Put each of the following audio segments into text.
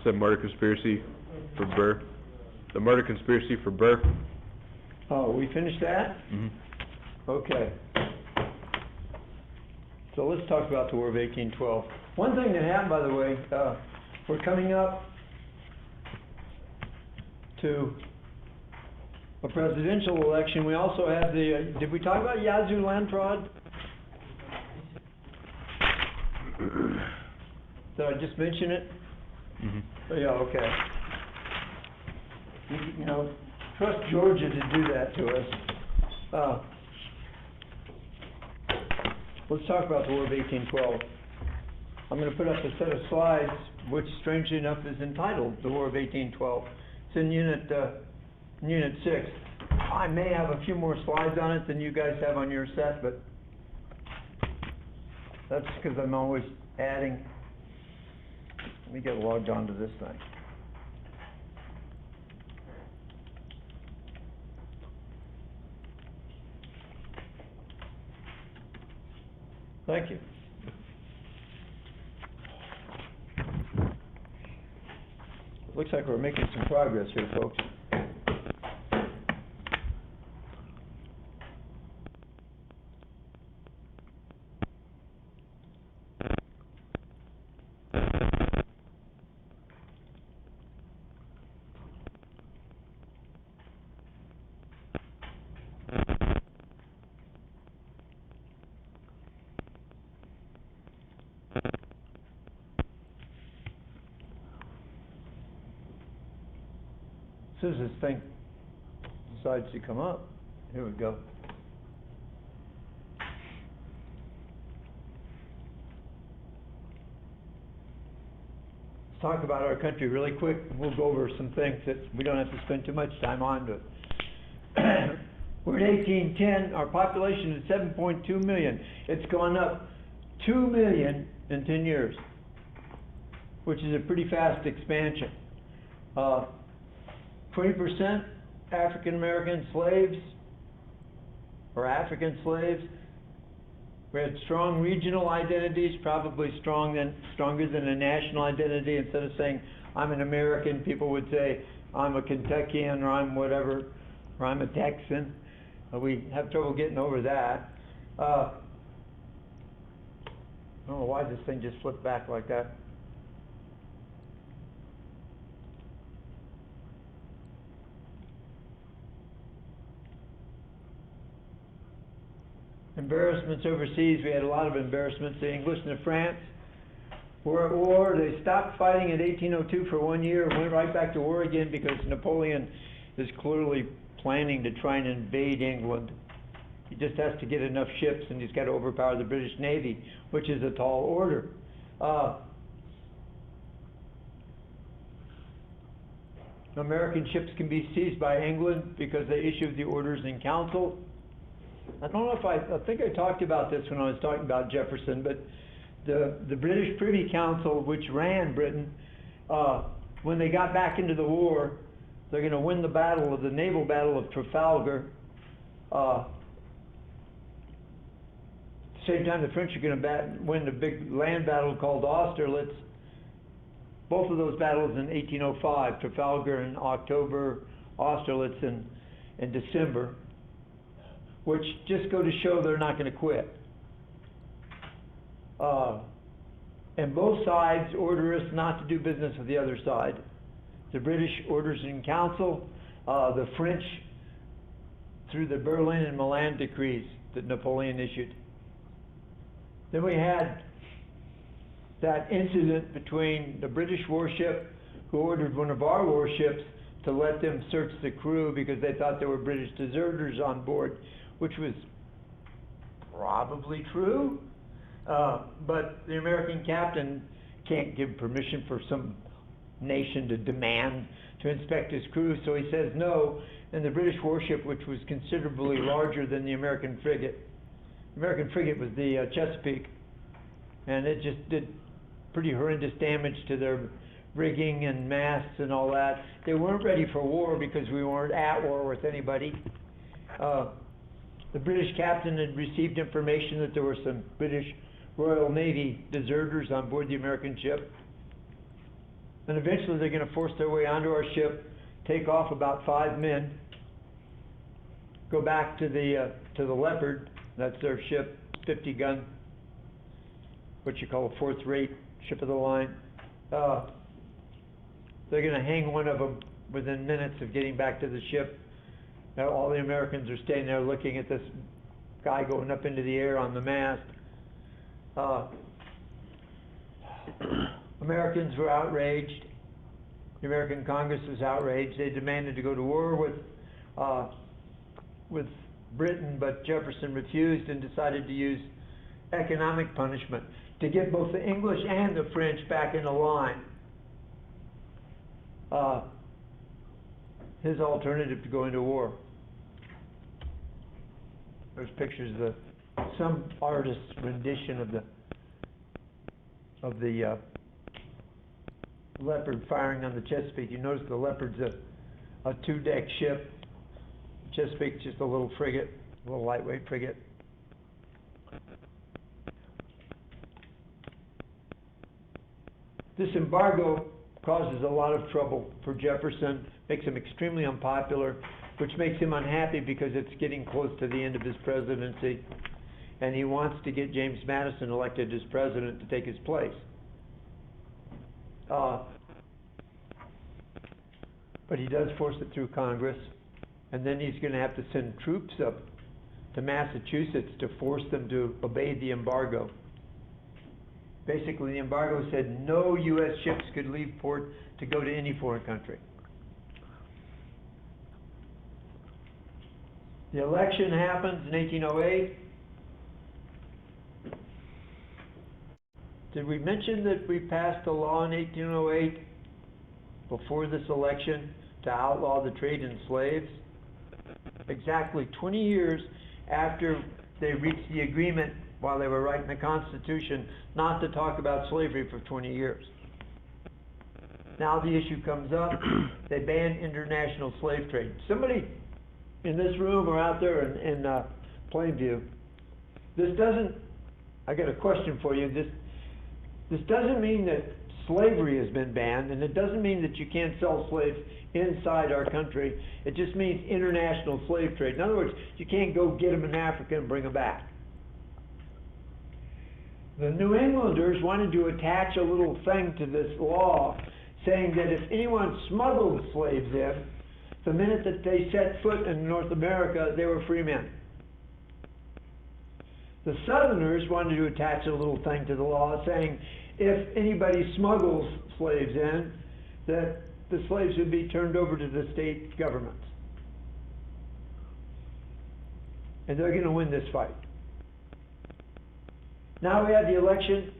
Said murder conspiracy for Burr. The murder conspiracy for Burr. Oh, we finished that? Okay. So let's talk about the War of 1812. One thing that happened, by the way, we're coming up to a presidential election. We also have the, did we talk about Yazoo land fraud? Did I just mention it? Oh, yeah, okay. You know, trust Georgia to do that to us. Let's talk about the War of 1812. I'm going to put up a set of slides, which strangely enough is entitled The War of 1812. It's in Unit 6. I may have a few more slides on it than you guys have on your set, but that's because I'm always adding. Let me get logged onto this thing. Thank you. Looks like we're making some progress here, folks. As soon as this thing decides to come up, here we go. Let's talk about our country really quick. We'll go over some things that we don't have to spend too much time on. But we're in 1810. Our population is 7.2 million. It's gone up 2 million in 10 years, which is a pretty fast expansion. 20% African American slaves, or African slaves. We had strong regional identities, probably stronger than a national identity. Instead of saying, I'm an American, people would say, I'm a Kentuckian, or I'm whatever, or I'm a Texan. We have trouble getting over that. I don't know why this thing just flipped back like that. Embarrassments overseas, we had a lot of embarrassments. The English and the France were at war. They stopped fighting in 1802 for 1 year and went right back to war again because Napoleon is clearly planning to try and invade England. He just has to get enough ships, and he's got to overpower the British Navy, which is a tall order. American ships can be seized by England because they issued the orders in council. I don't know if I think I talked about this when I was talking about Jefferson, but the British Privy Council, which ran Britain, when they got back into the war, they're going to win the naval battle of Trafalgar. At the same time, the French are going to win the big land battle called Austerlitz. Both of those battles in 1805, Trafalgar in October, Austerlitz in December, which just go to show they're not going to quit. And both sides order us not to do business with the other side. The British orders in council, the French through the Berlin and Milan decrees that Napoleon issued. Then we had that incident between the British warship, who ordered one of our warships to let them search the crew because they thought there were British deserters on board, which was probably true, but the American captain can't give permission for some nation to demand to inspect his crew, so he says no, and the British warship, which was considerably larger than the American frigate was the Chesapeake, and it just did pretty horrendous damage to their rigging and masts and all that. They weren't ready for war because we weren't at war with anybody. The British captain had received information that there were some British Royal Navy deserters on board the American ship. And eventually they're going to force their way onto our ship, take off about 5 men, go back to the Leopard, that's their ship, 50 gun, what you call a fourth rate ship of the line. They're going to hang one of them within minutes of getting back to the ship. Now all the Americans are standing there looking at this guy going up into the air on the mast. Americans were outraged. The American Congress was outraged. They demanded to go to war with Britain, but Jefferson refused and decided to use economic punishment to get both the English and the French back in a line. His alternative to going to war. There's pictures of some artist's rendition of the Leopard firing on the Chesapeake. You notice the Leopard's a 2-deck ship. Chesapeake's just a little frigate, a little lightweight frigate. This embargo causes a lot of trouble for Jefferson, makes him extremely unpopular, which makes him unhappy because it's getting close to the end of his presidency, and he wants to get James Madison elected as president to take his place. But he does force it through Congress, and then he's going to have to send troops up to Massachusetts to force them to obey the embargo. Basically, the embargo said no U.S. ships could leave port to go to any foreign country. The election happens in 1808. Did we mention that we passed a law in 1808 before this election to outlaw the trade in slaves? Exactly 20 years after they reached the agreement while they were writing the Constitution not to talk about slavery for 20 years. Now the issue comes up, they ban international slave trade. Somebody in this room or out there in Plainview, I got a question for you. This doesn't mean that slavery has been banned, and it doesn't mean that you can't sell slaves inside our country. It just means international slave trade. In other words, you can't go get them in Africa and bring them back. The New Englanders wanted to attach a little thing to this law saying that if anyone smuggled slaves in, the minute that they set foot in North America, they were free men. The Southerners wanted to attach a little thing to the law saying if anybody smuggles slaves in, that the slaves would be turned over to the state governments. And they're going to win this fight. Now we have the election.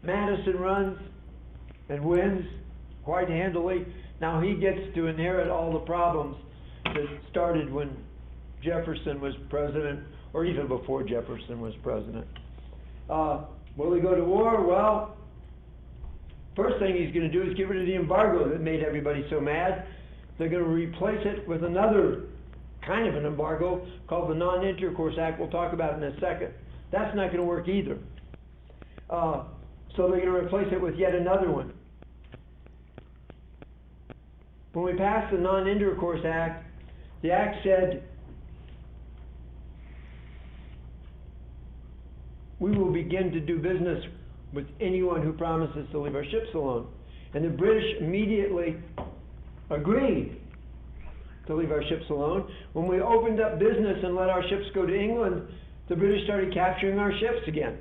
Madison runs and wins quite handily. Now he gets to inherit all the problems that started when Jefferson was president, or even before Jefferson was president. Will he go to war? Well, first thing he's going to do is get rid of the embargo that made everybody so mad. They're going to replace it with another kind of an embargo called the Non-Intercourse Act. We'll talk about it in a second. That's not going to work either. So they're going to replace it with yet another one. When we passed the Non-Intercourse Act, the act said we will begin to do business with anyone who promises to leave our ships alone. And the British immediately agreed to leave our ships alone. When we opened up business and let our ships go to England, the British started capturing our ships again.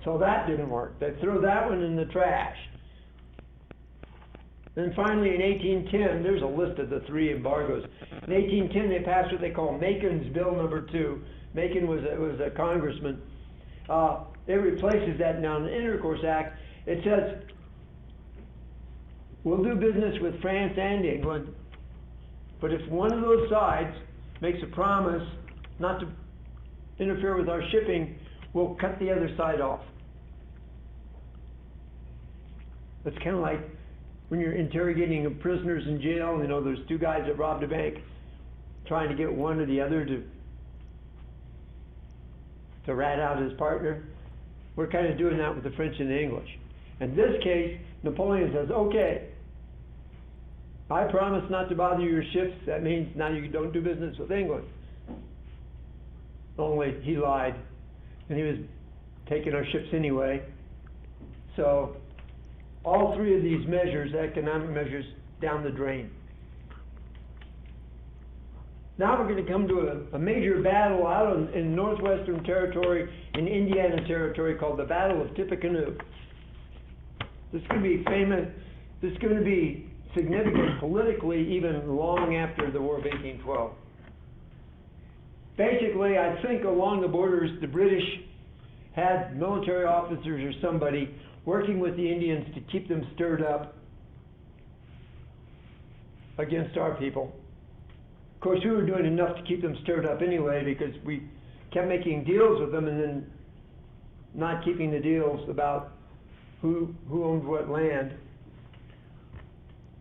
So that didn't work. They threw that one in the trash. Then finally in 1810, there's a list of the 3 embargoes. In 1810 they passed what they call Macon's Bill number 2. Macon was a congressman. It replaces that now in the Intercourse Act. It says, we'll do business with France and England, but if one of those sides makes a promise not to interfere with our shipping, we'll cut the other side off. It's kind of like when you're interrogating prisoners in jail, you know, there's 2 guys that robbed a bank, trying to get one or the other to rat out his partner. We're kind of doing that with the French and the English. In this case, Napoleon says, okay, I promise not to bother your ships. That means now you don't do business with England. Only he lied, and he was taking our ships anyway. So all three of these measures, economic measures, down the drain. Now we're going to come to a major battle out in Northwestern Territory, in Indiana Territory, called the Battle of Tippecanoe. This is going to be famous. This is going to be significant politically even long after the War of 1812. Basically, I think along the borders, the British had military officers or somebody working with the Indians to keep them stirred up against our people. Of course, we were doing enough to keep them stirred up anyway, because we kept making deals with them and then not keeping the deals about who owned what land.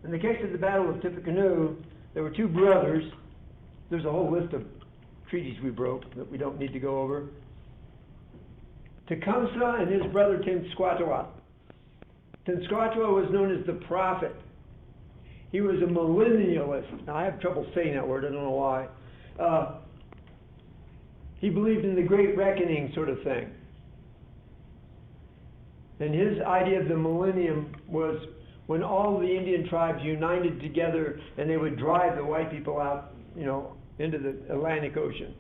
In the case of the Battle of Tippecanoe, there were two brothers. There's a whole list of treaties we broke that we don't need to go over. Tecumseh and his brother Tenskwatawa. Tenskwatawa was known as the Prophet. He was a millennialist. Now, I have trouble saying that word, I don't know why. He believed in the Great Reckoning sort of thing. And his idea of the millennium was when all the Indian tribes united together and they would drive the white people out, into the Atlantic Ocean.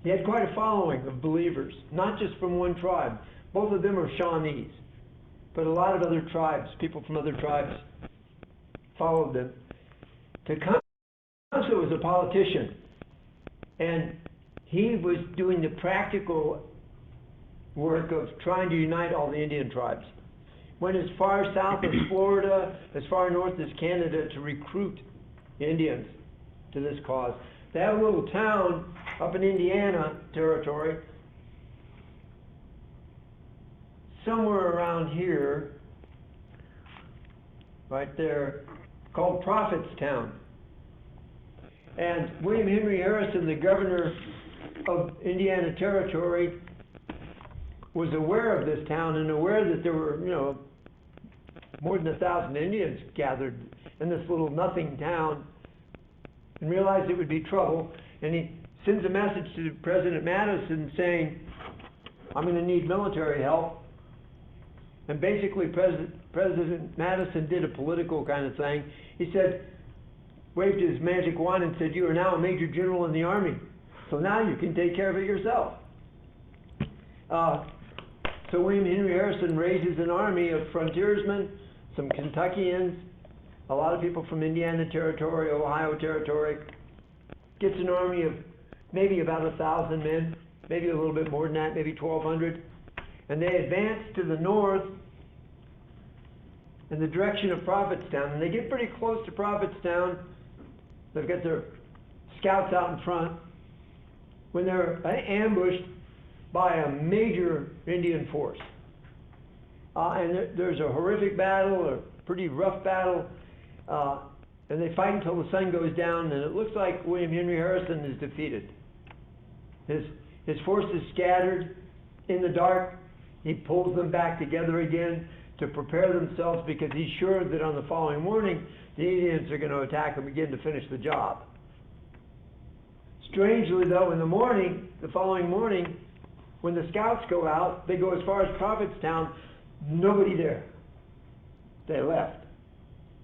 He had quite a following of believers, not just from one tribe. Both of them are Shawnees, but a lot of other tribes, people from other tribes, followed them. Tecumseh was a politician, and he was doing the practical work of trying to unite all the Indian tribes. Went as far south as Florida, as far north as Canada, to recruit Indians to this cause. They had a little town up in Indiana Territory, somewhere around here, right there, called Prophetstown. And William Henry Harrison, the governor of Indiana Territory, was aware of this town and aware that there were, more than 1,000 Indians gathered in this little nothing town, and realized it would be trouble. And he sends a message to President Madison saying, I'm going to need military help. And basically President Madison did a political kind of thing. He said, waved his magic wand and said, you are now a major general in the army, so now you can take care of it yourself. So William Henry Harrison raises an army of frontiersmen, some Kentuckians, a lot of people from Indiana Territory, Ohio Territory, gets an army of maybe about 1,000 men, maybe a little bit more than that, maybe 1,200, and they advance to the north in the direction of Prophetstown. And they get pretty close to Prophetstown. They've got their scouts out in front when they're ambushed by a major Indian force. And there's a horrific battle, a pretty rough battle, and they fight until the sun goes down, and it looks like William Henry Harrison is defeated. His force is scattered in the dark. He pulls them back together again to prepare themselves, because he's sure that on the following morning the Indians are going to attack them again to finish the job. Strangely though, in the following morning, when the scouts go out, they go as far as Prophetstown, nobody there. They left.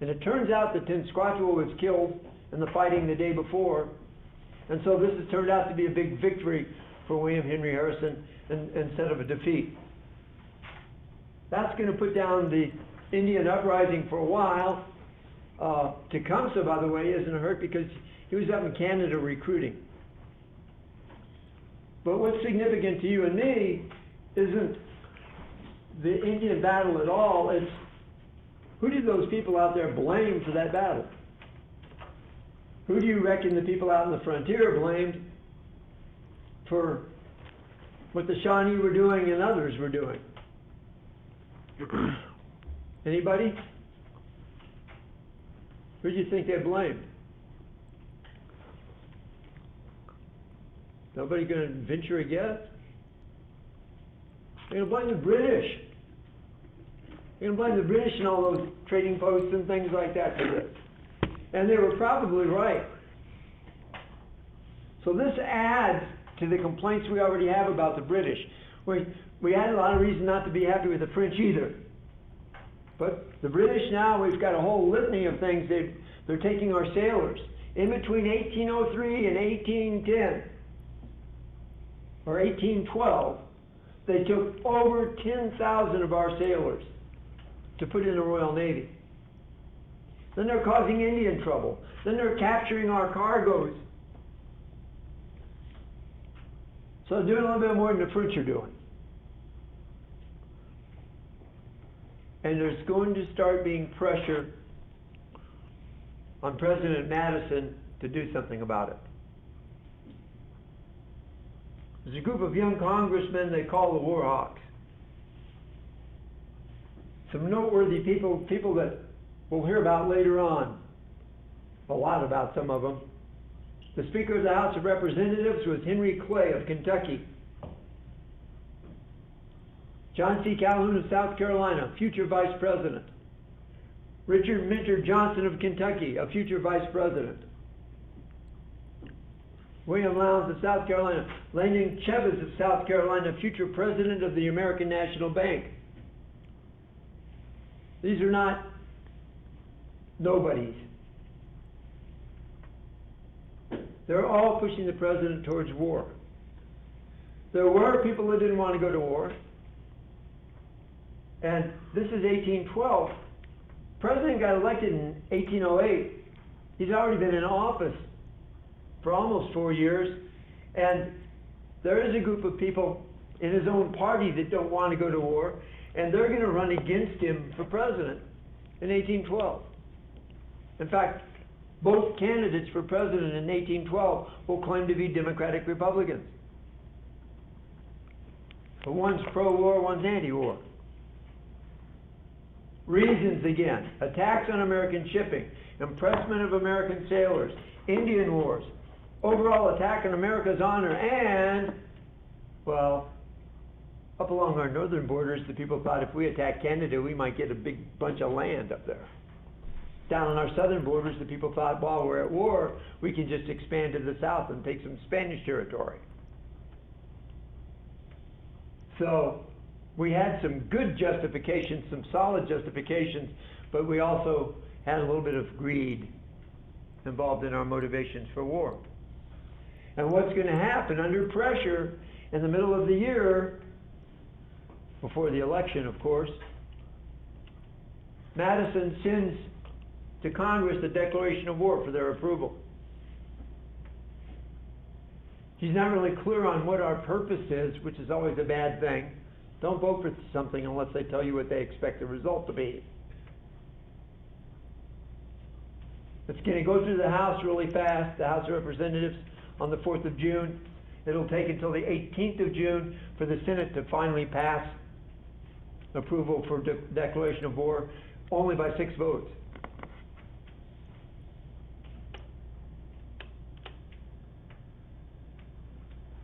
And it turns out that Tenskwatawa was killed in the fighting the day before, and so this has turned out to be a big victory for William Henry Harrison instead of a defeat. That's going to put down the Indian uprising for a while. Tecumseh, by the way, isn't hurt because he was up in Canada recruiting. But what's significant to you and me isn't the Indian battle at all. It's who did those people out there blame for that battle? Who do you reckon the people out in the frontier blamed for what the Shawnee were doing and others were doing? Anybody? Who do you think they blamed? Nobody going to venture a guess? They're going to blame the British. You can blame the British and all those trading posts and things like that for this. And they were probably right. So this adds to the complaints we already have about the British. We had a lot of reason not to be happy with the French either. But the British now, we've got a whole litany of things. They're taking our sailors. In between 1803 and 1810, or 1812, they took over 10,000 of our sailors to put in the Royal Navy. Then they're causing Indian trouble. Then they're capturing our cargoes. So they're doing a little bit more than the French are doing. And there's going to start being pressure on President Madison to do something about it. There's a group of young congressmen they call the War Hawks. Some noteworthy people that we'll hear about later on. A lot about some of them. The Speaker of the House of Representatives was Henry Clay of Kentucky. John C. Calhoun of South Carolina, future Vice President. Richard Mentor Johnson of Kentucky, a future Vice President. William Lowndes of South Carolina. Langdon Cheves of South Carolina, future President of the American National Bank. These are not nobodies. They're all pushing the president towards war. There were people that didn't want to go to war. And this is 1812. President got elected in 1808. He's already been in office for almost 4 years. And there is a group of people in his own party that don't want to go to war. And they're going to run against him for president in 1812. In fact, both candidates for president in 1812 will claim to be Democratic Republicans. But one's pro-war, one's anti-war. Reasons again: attacks on American shipping, impressment of American sailors, Indian wars, overall attack on America's honor, and, well, up along our northern borders, the people thought if we attacked Canada, we might get a big bunch of land up there. Down on our southern borders, the people thought, while we're at war, we can just expand to the south and take some Spanish territory. So we had some good justifications, some solid justifications, but we also had a little bit of greed involved in our motivations for war. And what's going to happen under pressure in the middle of the year, before the election, of course, Madison sends to Congress the declaration of war for their approval. He's not really clear on what our purpose is, which is always a bad thing. Don't vote for something unless they tell you what they expect the result to be. It's going to go through the House really fast, the House of Representatives, on the 4th of June. It'll take until the 18th of June for the Senate to finally pass approval for declaration of war, only by 6 votes.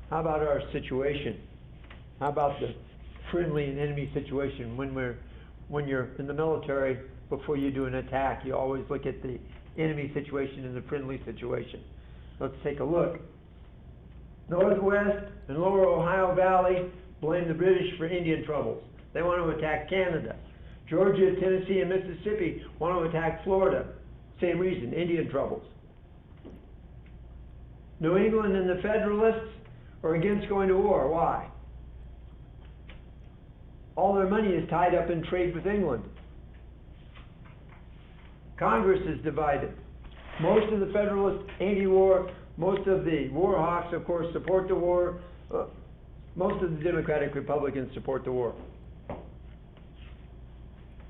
How about our situation? How about the friendly and enemy situation? When you're in the military, before you do an attack, you always look at the enemy situation and the friendly situation. Let's take a look. Northwest and Lower Ohio Valley blame the British for Indian troubles. They want to attack Canada. Georgia, Tennessee, and Mississippi want to attack Florida. Same reason, Indian troubles. New England and the Federalists are against going to war. Why? All their money is tied up in trade with England. Congress is divided. Most of the Federalists anti-war, most of the war hawks, of course, support the war. Most of the Democratic Republicans support the war.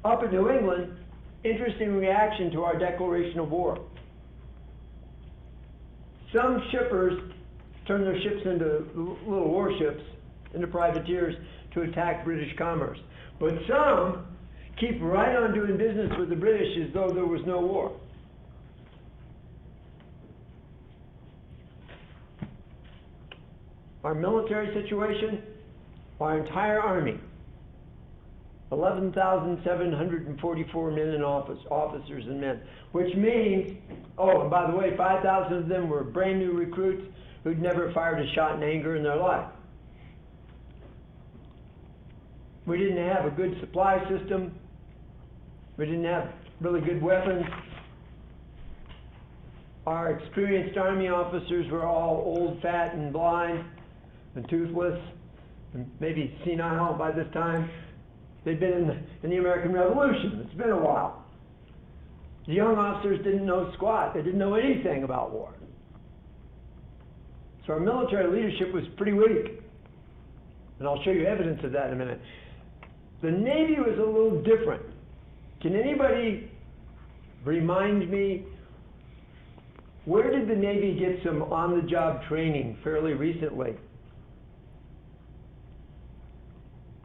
Up in New England, interesting reaction to our declaration of war. Some shippers turn their ships into little warships, into privateers, to attack British commerce. But some keep right on doing business with the British as though there was no war. Our military situation, our entire army 11,744 men in office, officers and men, which means, oh, and by the way, 5,000 of them were brand new recruits who'd never fired a shot in anger in their life. We didn't have a good supply system. We didn't have really good weapons. Our experienced Army officers were all old, fat, and blind, and toothless, and maybe senile by this time. They'd been in the American Revolution. It's been a while. The young officers didn't know squat. They didn't know anything about war. So our military leadership was pretty weak. And I'll show you evidence of that in a minute. The Navy was a little different. Can anybody remind me, where did the Navy get some on-the-job training fairly recently?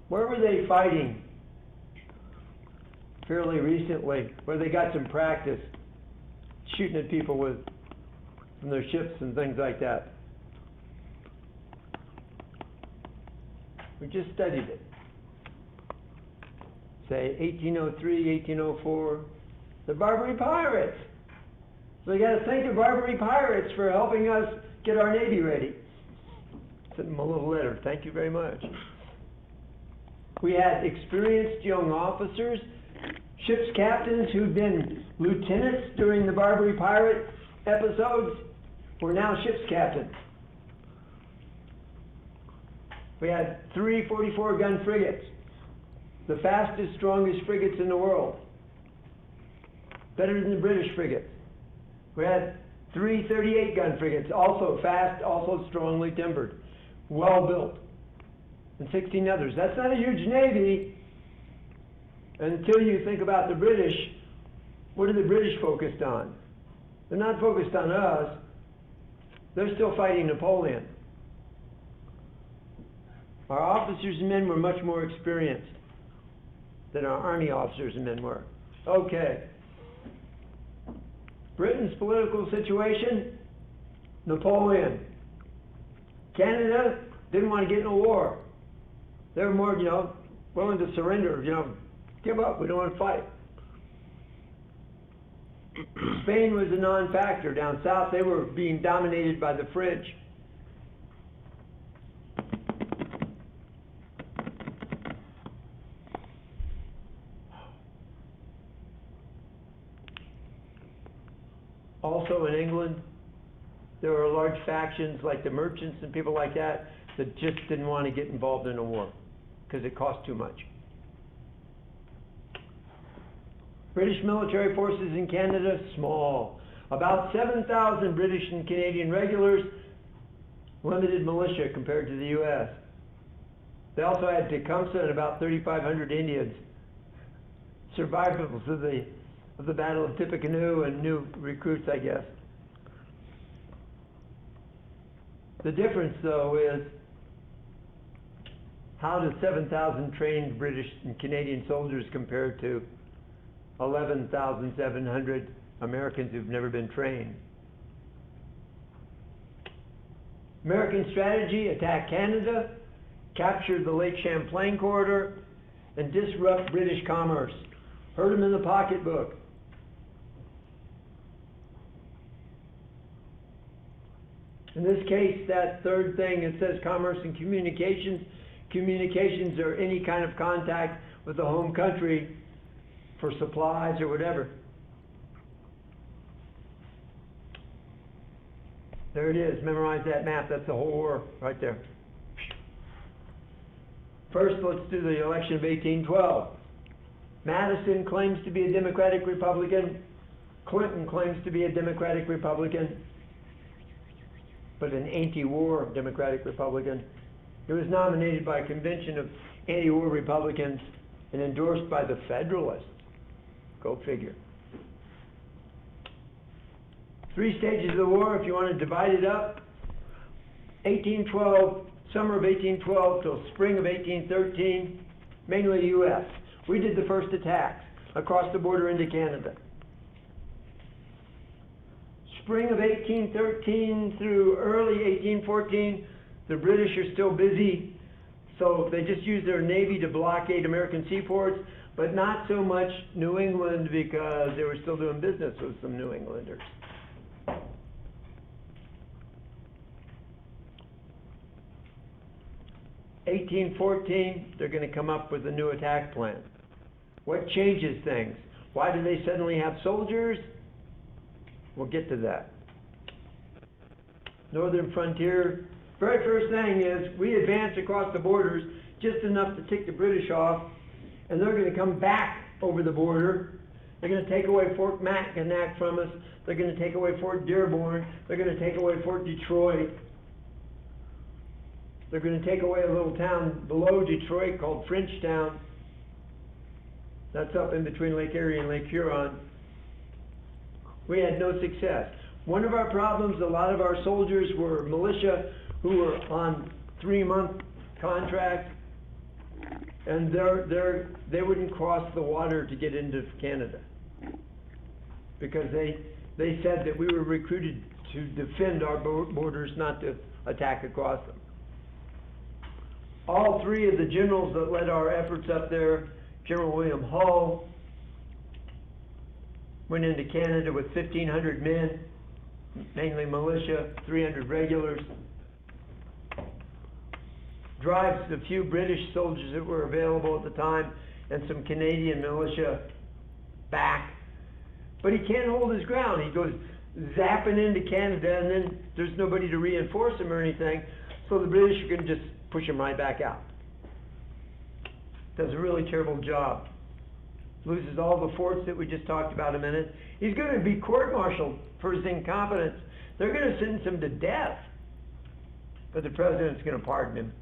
Where were they fighting fairly recently, where they got some practice shooting at people from their ships and things like that? We just studied it. Say 1803, 1804, the Barbary Pirates. So you got to thank the Barbary Pirates for helping us get our Navy ready. Sent them a little letter. Thank you very much. We had experienced young officers, ship's captains who'd been lieutenants during the Barbary Pirate episodes were now ship's captains. We had 3 44-gun frigates, the fastest, strongest frigates in the world, better than the British frigates. We had 3 38-gun frigates, also fast, also strongly timbered, well built, and 16 others. That's not a huge Navy until you think about the British. What are the British focused on? They're not focused on us. They're still fighting Napoleon. Our officers and men were much more experienced than our Army officers and men were. Okay. Britain's political situation, Napoleon. Canada didn't want to get in a war. They were more, willing to surrender, give up, we don't want to fight. Spain was a non-factor. Down south, they were being dominated by the French. Also in England, there were large factions like the merchants and people like that just didn't want to get involved in a war because it cost too much. British military forces in Canada, small. About 7,000 British and Canadian regulars, limited militia compared to the U.S. They also had Tecumseh and about 3,500 Indians, survivors of the Battle of Tippecanoe and new recruits, I guess. The difference, though, is how does 7,000 trained British and Canadian soldiers compare to 11,700 Americans who've never been trained? American strategy: attack Canada, capture the Lake Champlain corridor, and disrupt British commerce. Hurt them in the pocketbook. In this case, that third thing, it says commerce and communications. Communications are any kind of contact with the home country for supplies or whatever. There it is. Memorize that map. That's the whole war right there. First, let's do the election of 1812. Madison claims to be a Democratic Republican. Clinton claims to be a Democratic Republican, but an anti-war Democratic Republican. He was nominated by a convention of anti-war Republicans and endorsed by the Federalists. Go figure. 3 stages of the war, if you want to divide it up. 1812, summer of 1812 till spring of 1813, mainly U.S. We did the first attacks across the border into Canada. Spring of 1813 through early 1814, the British are still busy So they just used their Navy to blockade American seaports, but not so much New England because they were still doing business with some New Englanders. (1814), they're going to come up with a new attack plan. What changes things? Why do they suddenly have soldiers? We'll get to that. Northern frontier. Very first thing is we advance across the borders just enough to tick the British off, and they're going to come back over the border. They're going to take away Fort Mackinac from us. They're going to take away Fort Dearborn. They're going to take away Fort Detroit. They're going to take away a little town below Detroit called Frenchtown. That's up in between Lake Erie and Lake Huron. We had no success. One of our problems, a lot of our soldiers were militia who were on 3-month contracts, and they wouldn't cross the water to get into Canada because they said that we were recruited to defend our borders, not to attack across them. All three of the generals that led our efforts up there, General William Hull, went into Canada with 1,500 men, mainly militia, 300 regulars. Drives the few British soldiers that were available at the time and some Canadian militia back. But he can't hold his ground. He goes zapping into Canada, and then there's nobody to reinforce him or anything, so the British are going to just push him right back out. Does a really terrible job. Loses all the forts that we just talked about a minute. He's going to be court-martialed for his incompetence. They're going to sentence him to death. But the president's going to pardon him.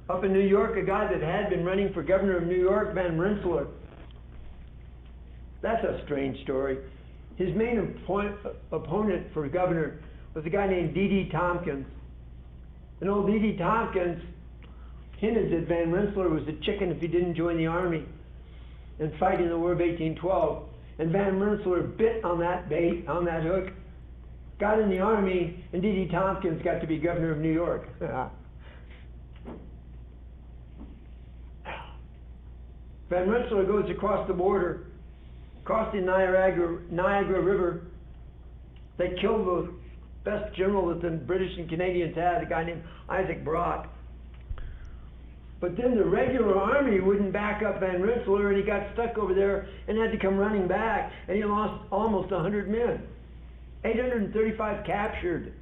Up in New York, a guy that had been running for governor of New York, Van Rensselaer. That's a strange story. His main opponent for governor was a guy named D.D. Tompkins. And old D.D. Tompkins hinted that Van Rensselaer was a chicken if he didn't join the army and fight in the War of 1812. And Van Rensselaer bit on that bait, on that hook, got in the army, and D.D. Tompkins got to be governor of New York. Van Rensselaer goes across the border, crossing Niagara River. They killed the best general that the British and Canadians had, a guy named Isaac Brock. But then the regular army wouldn't back up Van Rensselaer, and he got stuck over there and had to come running back, and he lost almost 100 men. 835 captured.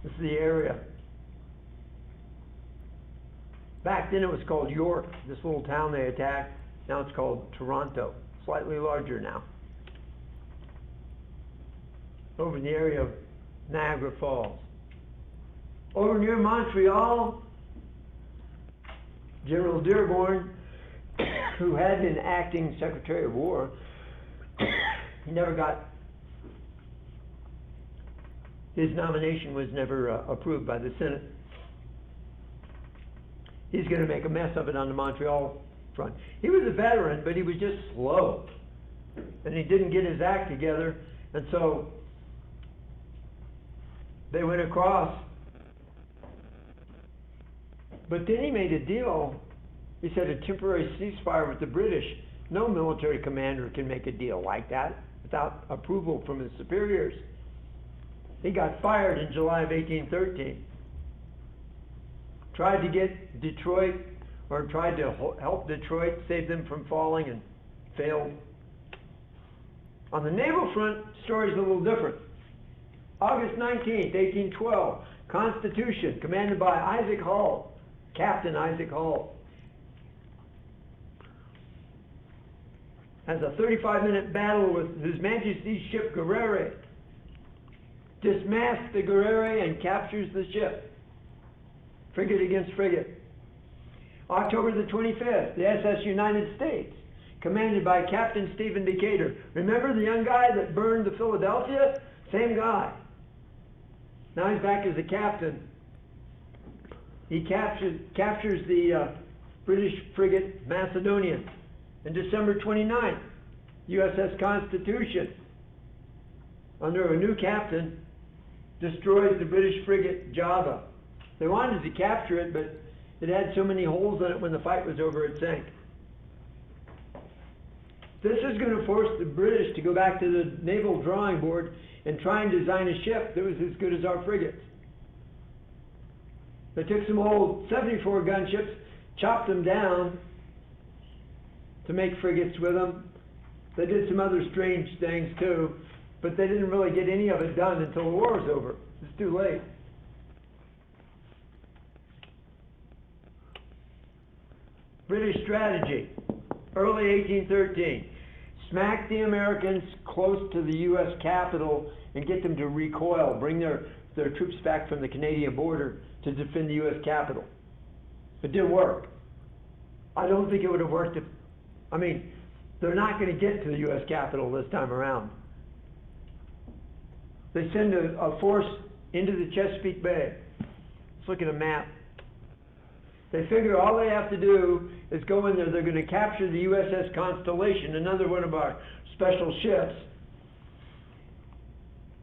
This is the area. Back then it was called York, this little town they attacked. Now it's called Toronto, slightly larger now. Over in the area of Niagara Falls. Over near Montreal, General Dearborn, who had been acting Secretary of War, he never got, his nomination was never approved by the Senate. He's going to make a mess of it on the Montreal front. He was a veteran, but he was just slow. And he didn't get his act together, and so they went across. But then he made a deal. He said a temporary ceasefire with the British. No military commander can make a deal like that without approval from his superiors. He got fired in July of 1813. Tried to get Detroit, or tried to help Detroit, save them from falling, and failed. On the naval front, the story's a little different. August 19th, 1812, Constitution, commanded by Isaac Hull, Captain Isaac Hull. Has a 35-minute battle with His Majesty's ship Guerrero. Dismasks the Guerrero and captures the ship. Frigate against frigate. October the 25th, the SS United States, commanded by Captain Stephen Decatur. Remember the young guy that burned the Philadelphia? Same guy. Now he's back as a captain. He captures the British frigate Macedonian. And December 29th, USS Constitution. under a new captain, destroys the British frigate Java. They wanted to capture it, but it had so many holes in it when the fight was over, it sank. This is going to force the British to go back to the naval drawing board and try and design a ship that was as good as our frigates. They took some old 74 gun ships, chopped them down to make frigates with them. They did some other strange things too, but they didn't really get any of it done until the war was over. It's too late. British strategy, early 1813. Smack the Americans close to the U.S. capital and get them to recoil, bring their troops back from the Canadian border to defend the U.S. capital. It didn't work. I don't think it would have worked if, they're not going to get to the U.S. capital this time around. They send a force into the Chesapeake Bay. Let's look at a map. They figure all they have to do is go in there. They're going to capture the USS Constellation, another one of our special ships.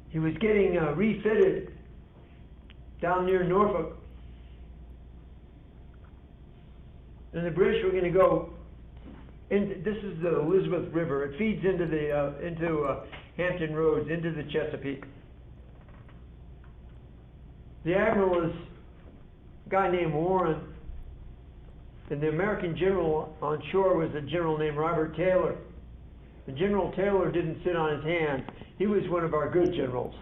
He was getting refitted down near Norfolk. And the British were going to go in. This is the Elizabeth River. It feeds into the Hampton Roads, into the Chesapeake. The admiral is a guy named Warren. And the American general on shore was a general named Robert Taylor. And General Taylor didn't sit on his hands. He was one of our good generals.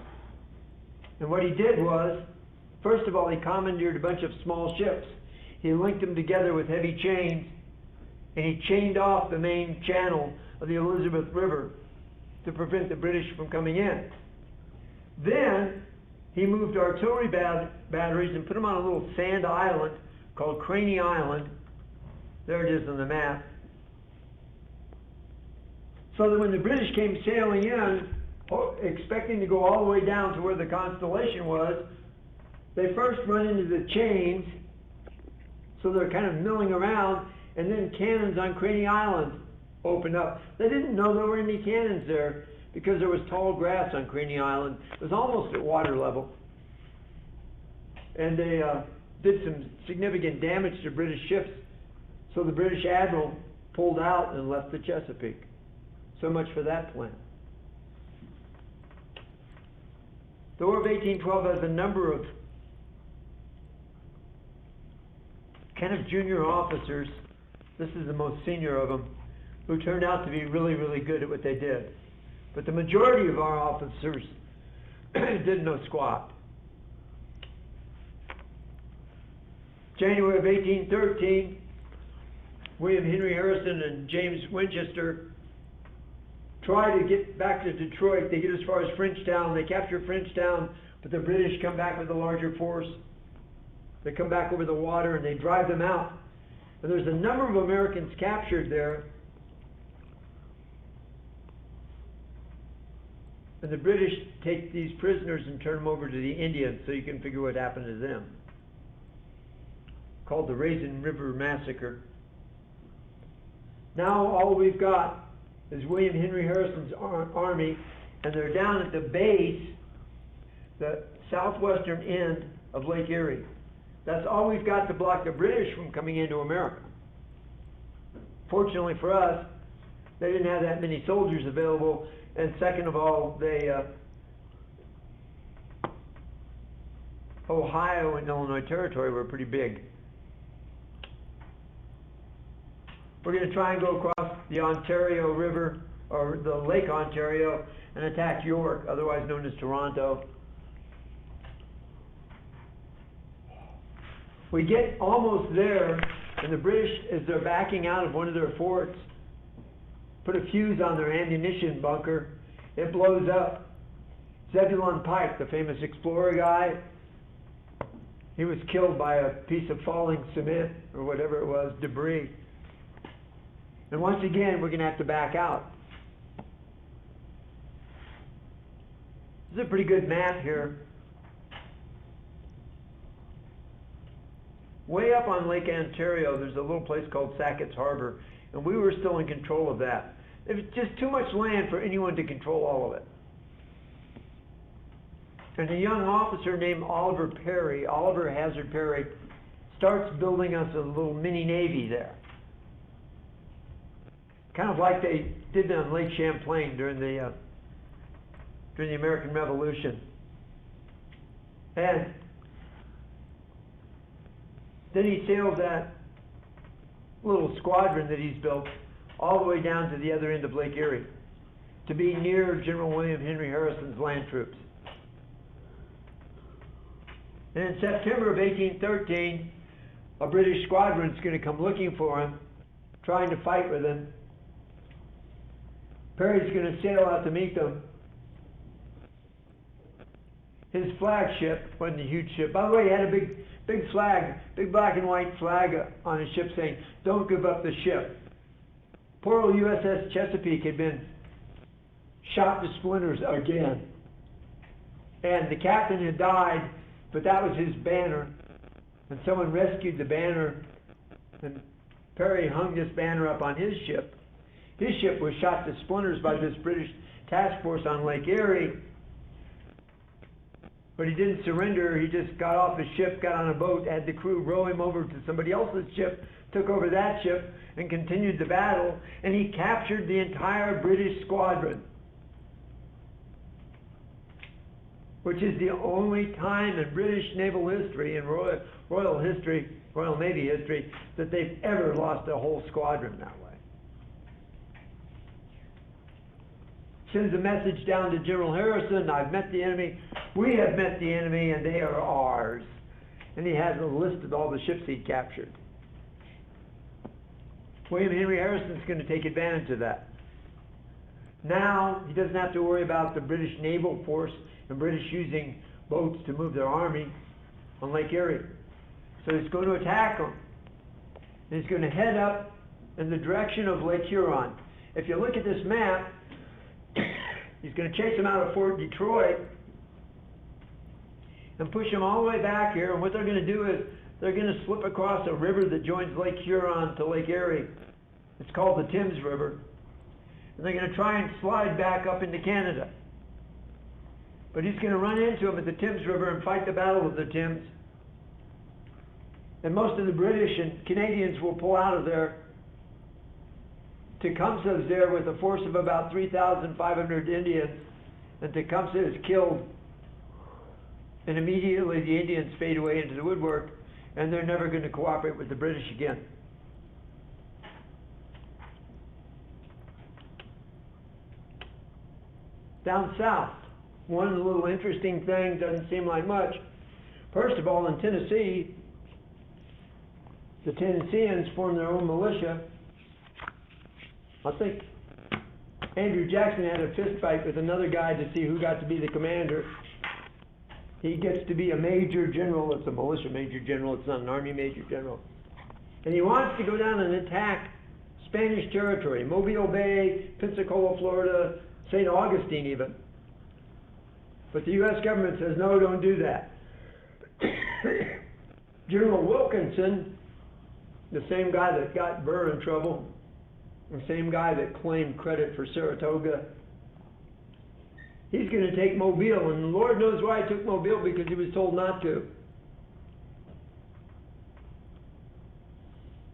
And what he did was, first of all, he commandeered a bunch of small ships. He linked them together with heavy chains, and he chained off the main channel of the Elizabeth River to prevent the British from coming in. Then he moved artillery batteries and put them on a little sand island called Craney Island. There it is on the map. So that when the British came sailing in, expecting to go all the way down to where the Constellation was, they first run into the chains, so they're kind of milling around, and then cannons on Craney Island open up. They didn't know there were any cannons there because there was tall grass on Craney Island. It was almost at water level. And they did some significant damage to British ships. So the British admiral pulled out and left the Chesapeake. So much for that plan. The War of 1812 has a number of kind of junior officers. This is the most senior of them, who turned out to be really, really good at what they did. But the majority of our officers didn't know squat. January of 1813, William Henry Harrison and James Winchester try to get back to Detroit. They get as far as Frenchtown. They capture Frenchtown, but the British come back with a larger force. They come back over the water and they drive them out. And there's a number of Americans captured there. And the British take these prisoners and turn them over to the Indians, so you can figure what happened to them. Called the Raisin River Massacre. Now all we've got is William Henry Harrison's army, and they're down at the base, the southwestern end of Lake Erie. That's all we've got to block the British from coming into America. Fortunately for us, they didn't have that many soldiers available, and second of all, Ohio and Illinois Territory were pretty big. We're going to try and go across the Ontario River, or the Lake Ontario, and attack York, otherwise known as Toronto. We get almost there, and the British, as they're backing out of one of their forts, put a fuse on their ammunition bunker. It blows up. Zebulon Pike, the famous explorer guy, he was killed by a piece of falling cement, or whatever it was, debris. And once again, we're going to have to back out. This is a pretty good map here. Way up on Lake Ontario, there's a little place called Sackett's Harbor, and we were still in control of that. It was just too much land for anyone to control all of it. And a young officer named Oliver Hazard Perry, starts building us a little mini navy there. Kind of like they did on Lake Champlain during the American Revolution. And then he sailed that little squadron that he's built all the way down to the other end of Lake Erie to be near General William Henry Harrison's land troops. And in September of 1813, a British squadron's going to come looking for him, trying to fight with him. Perry's going to sail out to meet them. His flagship wasn't a huge ship. By the way, he had a big flag, big black and white flag on his ship saying, "Don't give up the ship." Poor old USS Chesapeake had been shot to splinters again. And the captain had died, but that was his banner. And someone rescued the banner, and Perry hung this banner up on his ship. His ship was shot to splinters by this British task force on Lake Erie. But he didn't surrender. He just got off his ship, got on a boat, had the crew row him over to somebody else's ship, took over that ship, and continued the battle. And he captured the entire British squadron, which is the only time in British naval history and Royal Navy history that they've ever lost a whole squadron that way. Sends a message down to General Harrison, "I've met the enemy, we have met the enemy, and they are ours." And he has a list of all the ships he'd captured. William Henry Harrison's going to take advantage of that. Now, he doesn't have to worry about the British naval force and British using boats to move their army on Lake Erie. So he's going to attack them. And he's going to head up in the direction of Lake Huron. If you look at this map, he's going to chase them out of Fort Detroit and push them all the way back here. And what they're going to do is they're going to slip across a river that joins Lake Huron to Lake Erie. It's called the Thames River. And they're going to try and slide back up into Canada. But he's going to run into them at the Thames River and fight the Battle of the Thames. And most of the British and Canadians will pull out of there. Tecumseh's there with a force of about 3,500 Indians. And Tecumseh is killed. And immediately the Indians fade away into the woodwork. And they're never going to cooperate with the British again. Down south, one little interesting thing, doesn't seem like much. First of all, in Tennessee, the Tennesseans formed their own militia. I think Andrew Jackson had a fist fight with another guy to see who got to be the commander. He gets to be a major general. It's a militia major general. It's not an army major general. And he wants to go down and attack Spanish territory, Mobile Bay, Pensacola, Florida, St. Augustine even. But the U.S. government says, no, don't do that. General Wilkinson, the same guy that got Burr in trouble, the same guy that claimed credit for Saratoga, he's going to take Mobile, and the Lord knows why he took Mobile, because he was told not to.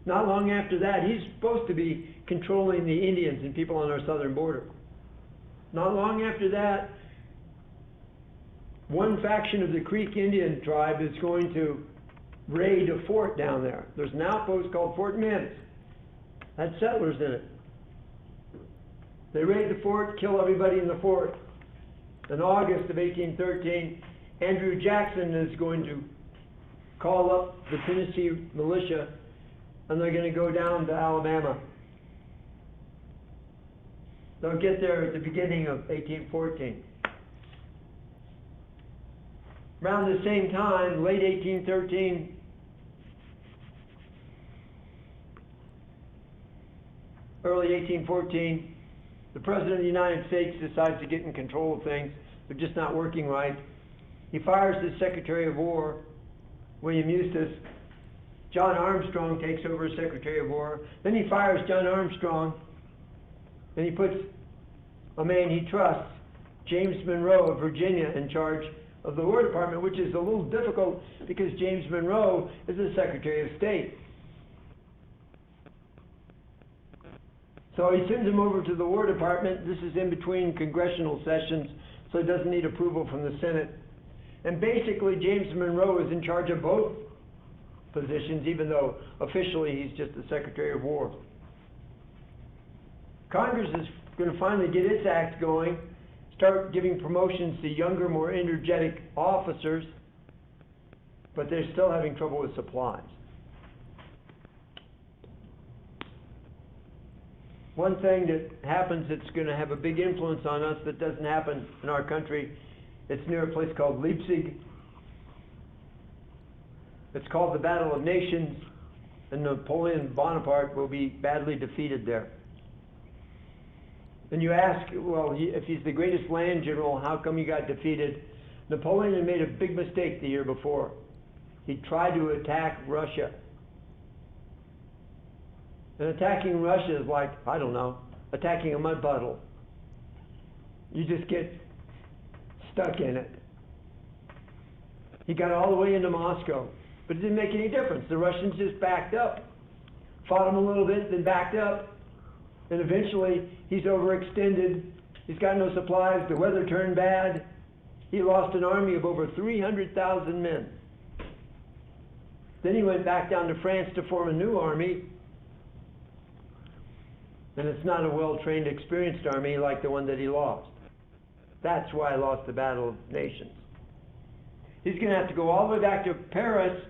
Not long after that, he's supposed to be controlling the Indians and people on our southern border. Not long after that, one faction of the Creek Indian tribe is going to raid a fort down there. There's an outpost called Fort Mims. Had settlers in it. They raid the fort, kill everybody in the fort. In August of 1813, Andrew Jackson is going to call up the Tennessee militia, and they're going to go down to Alabama. They'll get there at the beginning of 1814. Around the same time, late 1813, early 1814, the President of the United States decides to get in control of things. They're just not working right. He fires his Secretary of War, William Eustis. John Armstrong takes over as Secretary of War. Then he fires John Armstrong. Then he puts a man he trusts, James Monroe of Virginia, in charge of the War Department, which is a little difficult because James Monroe is the Secretary of State. So he sends him over to the War Department. This is in between congressional sessions, so he doesn't need approval from the Senate. And basically, James Monroe is in charge of both positions, even though officially he's just the Secretary of War. Congress is going to finally get its act going, start giving promotions to younger, more energetic officers, but they're still having trouble with supplies. One thing that happens that's going to have a big influence on us that doesn't happen in our country, it's near a place called Leipzig. It's called the Battle of Nations, and Napoleon Bonaparte will be badly defeated there. And you ask, well, if he's the greatest land general, how come he got defeated? Napoleon had made a big mistake the year before. He tried to attack Russia. And attacking Russia is like, I don't know, attacking a mud puddle. You just get stuck in it. He got all the way into Moscow, but it didn't make any difference. The Russians just backed up, fought him a little bit, then backed up. And eventually, he's overextended. He's got no supplies. The weather turned bad. He lost an army of over 300,000 men. Then he went back down to France to form a new army. And it's not a well-trained, experienced army like the one that he lost. That's why he lost the Battle of Nations. He's going to have to go all the way back to Paris.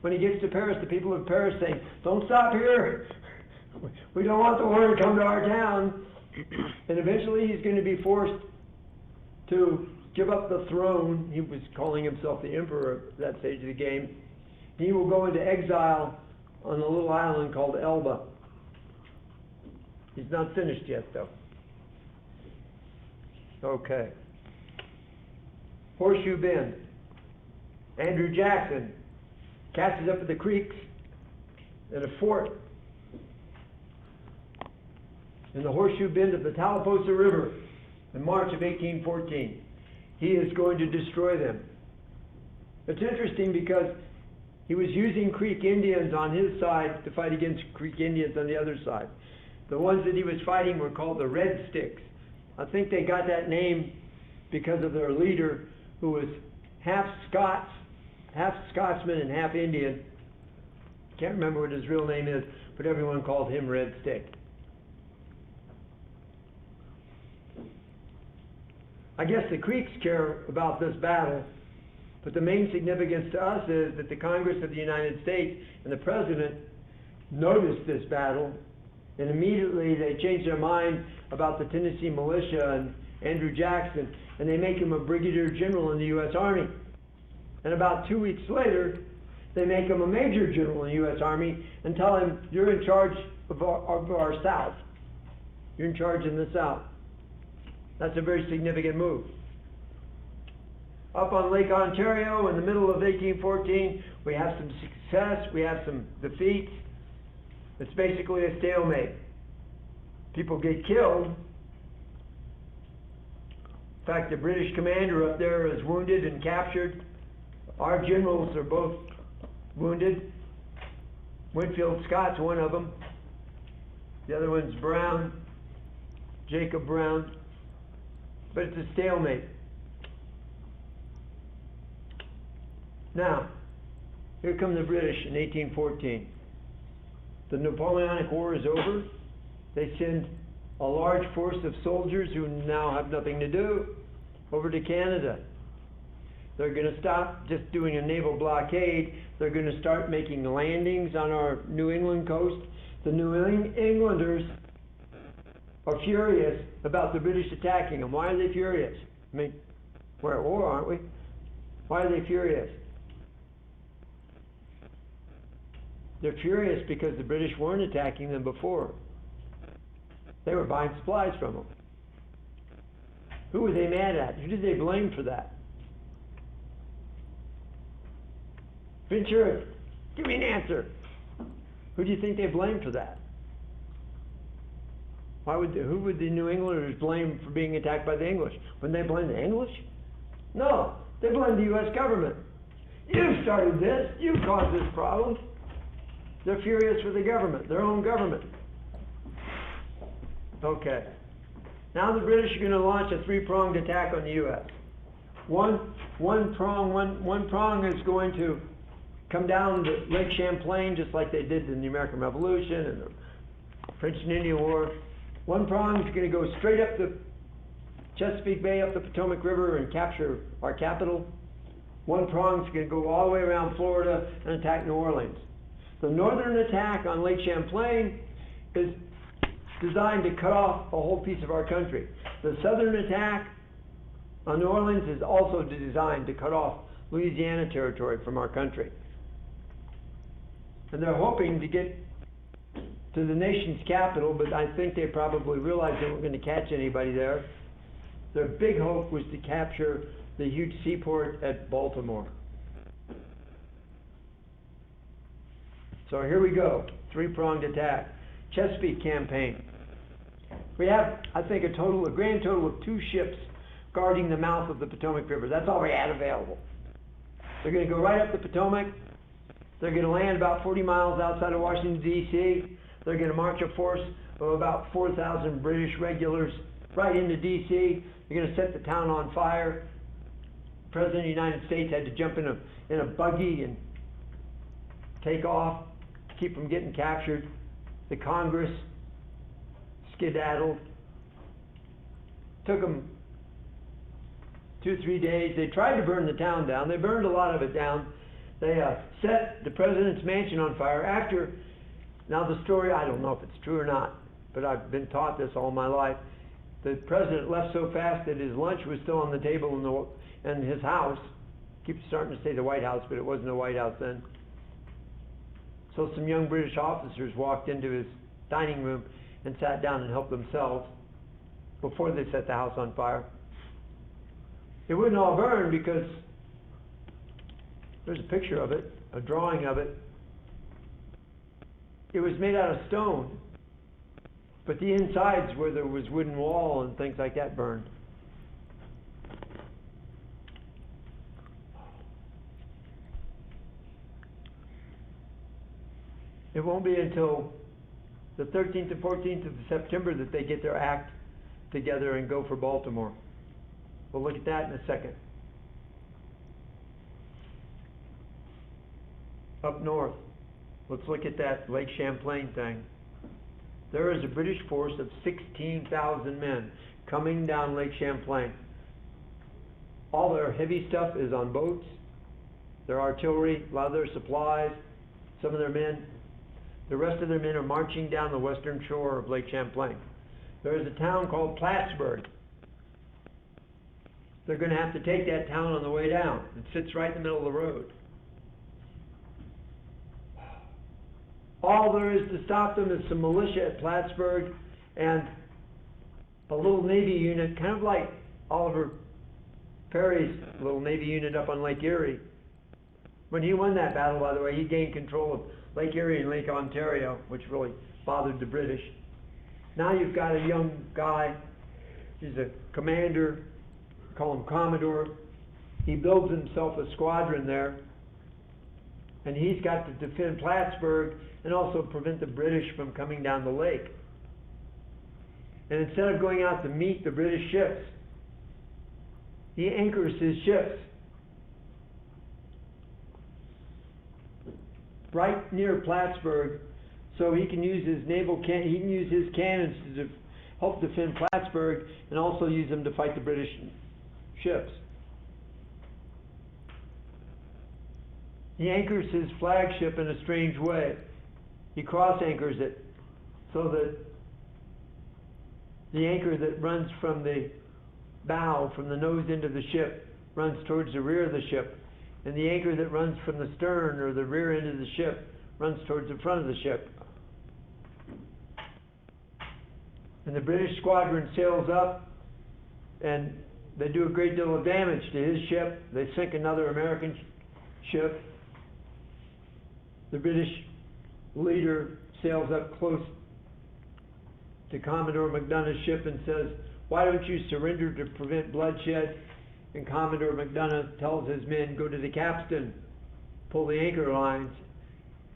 When he gets to Paris, the people of Paris saying, "Don't stop here. We don't want the war to come to our town." And eventually he's going to be forced to give up the throne. He was calling himself the emperor at that stage of the game. He will go into exile on a little island called Elba. He's not finished yet, though. Okay. Horseshoe Bend. Andrew Jackson catches up at the creeks in a fort in the Horseshoe Bend of the Tallapoosa River in March of 1814. He is going to destroy them. It's interesting because he was using Creek Indians on his side to fight against Creek Indians on the other side. The ones that he was fighting were called the Red Sticks. I think they got that name because of their leader, who was half Scots, half Scotsman and half Indian. Can't remember what his real name is, but everyone called him Red Stick. I guess the Creeks care about this battle, but the main significance to us is that the Congress of the United States and the President noticed this battle, and immediately they changed their mind about the Tennessee militia and Andrew Jackson, and they make him a brigadier general in the U.S. Army. And about 2 weeks later, they make him a major general in the U.S. Army and tell him, "You're in charge of our South. You're in charge in the South." That's a very significant move. Up on Lake Ontario in the middle of 1814, we have some success, we have some defeats. It's basically a stalemate. People get killed. In fact, the British commander up there is wounded and captured. Our generals are both wounded. Winfield Scott's one of them. The other one's Brown, Jacob Brown. But it's a stalemate. Now, here come the British in 1814. The Napoleonic War is over. They send a large force of soldiers who now have nothing to do over to Canada. They're going to stop just doing a naval blockade. They're going to start making landings on our New England coast. The New Englanders are furious about the British attacking them. Why are they furious? I mean, we're at war, aren't we? Why are they furious? They're furious because the British weren't attacking them before. They were buying supplies from them. Who were they mad at? Who did they blame for that? Ventura, give me an answer. Who do you think they blamed for that? Who would the New Englanders blame for being attacked by the English? Wouldn't they blame the English? No, They blame the US government. You started this, you caused this problem. They're furious with the government, their own government. Okay. Now the British are gonna launch a three-pronged attack on the US. One prong is going to come down to Lake Champlain, just like they did in the American Revolution and the French and Indian War. One prong is going to go straight up the Chesapeake Bay, up the Potomac River, and capture our capital. One prong is going to go all the way around Florida and attack New Orleans. The northern attack on Lake Champlain is designed to cut off a whole piece of our country. The southern attack on New Orleans is also designed to cut off Louisiana territory from our country. And they're hoping to get to the nation's capital, but I think they probably realized they weren't going to catch anybody there. Their big hope was to capture the huge seaport at Baltimore. So here we go, three-pronged attack. Chesapeake campaign. We have, I think, a grand total of 2 ships guarding the mouth of the Potomac River. That's all we had available. They're going to go right up the Potomac. They're going to land about 40 miles outside of Washington, D.C. They're going to march a force of about 4,000 British regulars right into D.C. They're going to set the town on fire. The President of the United States had to jump in a buggy and take off to keep from getting captured. The Congress skedaddled. Took them 2 or 3 days. They tried to burn the town down. They burned a lot of it down. They set the president's mansion on fire after, now the story, I don't know if it's true or not, but I've been taught this all my life. The president left so fast that his lunch was still on the table in his house. Keep starting to say the White House, but it wasn't the White House then. So some young British officers walked into his dining room and sat down and helped themselves before they set the house on fire. It wouldn't all burn because there's a picture of it, a drawing of it. It was made out of stone, but the insides where there was wooden wall and things like that burned. It won't be until the 13th and 14th of September that they get their act together and go for Baltimore. We'll look at that in a second. Up north, let's look at that Lake Champlain thing. There is a British force of 16,000 men coming down Lake Champlain. All their heavy stuff is on boats, their artillery, a lot of their supplies, some of their men. The rest of their men are marching down the western shore of Lake Champlain. There is a town called Plattsburgh. They're going to have to take that town on the way down. It sits right in the middle of the road. All there is to stop them is some militia at Plattsburgh and a little Navy unit, kind of like Oliver Perry's little Navy unit up on Lake Erie. When he won that battle, by the way, he gained control of Lake Erie and Lake Ontario, which really bothered the British. Now you've got a young guy, he's a commander, call him Commodore. He builds himself a squadron there, and he's got to defend Plattsburgh and also prevent the British from coming down the lake. And instead of going out to meet the British ships, he anchors his ships right near Plattsburgh, so he can use his he can use his cannons to help defend Plattsburgh and also use them to fight the British ships. He anchors his flagship in a strange way. He cross anchors it so that the anchor that runs from the bow, from the nose end of the ship, runs towards the rear of the ship, and the anchor that runs from the stern or the rear end of the ship runs towards the front of the ship. And the British squadron sails up, and they do a great deal of damage to his ship. They sink another American ship. The British leader sails up close to Commodore MacDonough's ship and says, "Why don't you surrender to prevent bloodshed?" and Commodore McDonough tells his men, go to the capstan, pull the anchor lines.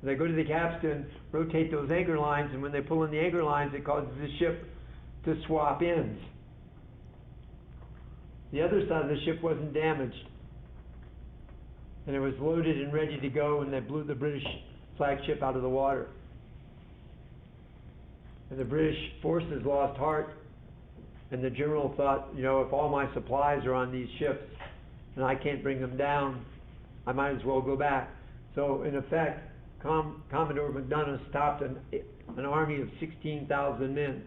They go to the capstan, rotate those anchor lines, and when they pull in the anchor lines, it causes the ship to swap ends. The other side of the ship wasn't damaged, and it was loaded and ready to go, and they blew the British flagship out of the water. And the British forces lost heart, and the general thought, you know, if all my supplies are on these ships and I can't bring them down, I might as well go back. So in effect, Commodore McDonough stopped an army of 16,000 men,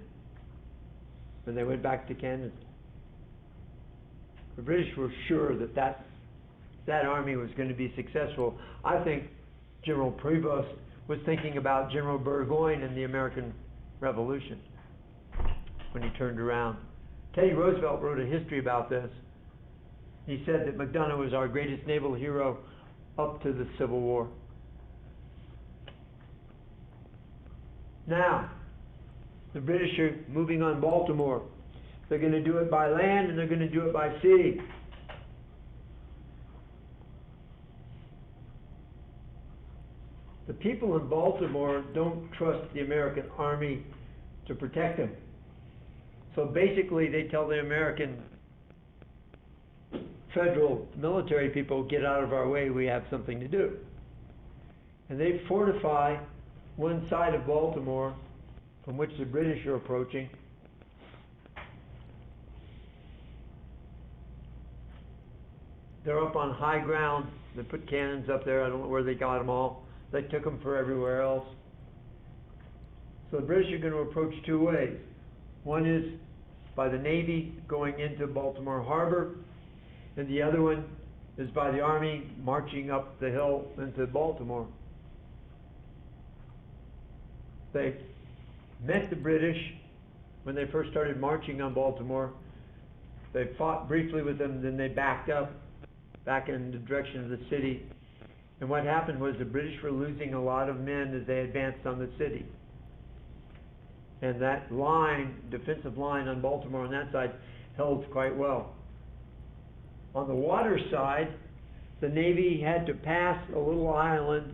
and they went back to Canada. The British were sure that that army was going to be successful. I think General Prevost was thinking about General Burgoyne and the American Revolution when he turned around. Teddy Roosevelt wrote a history about this. He said that McDonough was our greatest naval hero up to the Civil War. Now, the British are moving on Baltimore. They're going to do it by land and they're going to do it by sea. The people in Baltimore don't trust the American army to protect them. So basically they tell the American federal military people, get out of our way, we have something to do. And they fortify one side of Baltimore from which the British are approaching. They're up on high ground. They put cannons up there. I don't know where they got them all. They took them for everywhere else. So the British are going to approach two ways. One is by the Navy going into Baltimore Harbor, and the other one is by the Army marching up the hill into Baltimore. They met the British when they first started marching on Baltimore. They fought briefly with them, then they backed up back in the direction of the city. And what happened was the British were losing a lot of men as they advanced on the city. And that line, defensive line on Baltimore on that side, held quite well. On the water side, the Navy had to pass a little island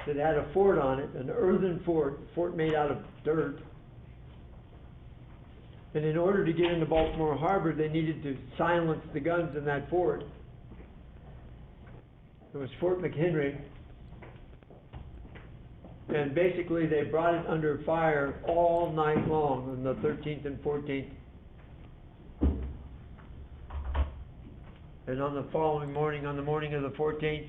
that had a fort on it, an earthen fort made out of dirt. And in order to get into Baltimore Harbor, they needed to silence the guns in that fort. It was Fort McHenry. And basically they brought it under fire all night long on the 13th and 14th. And on the following morning, on the morning of the 14th,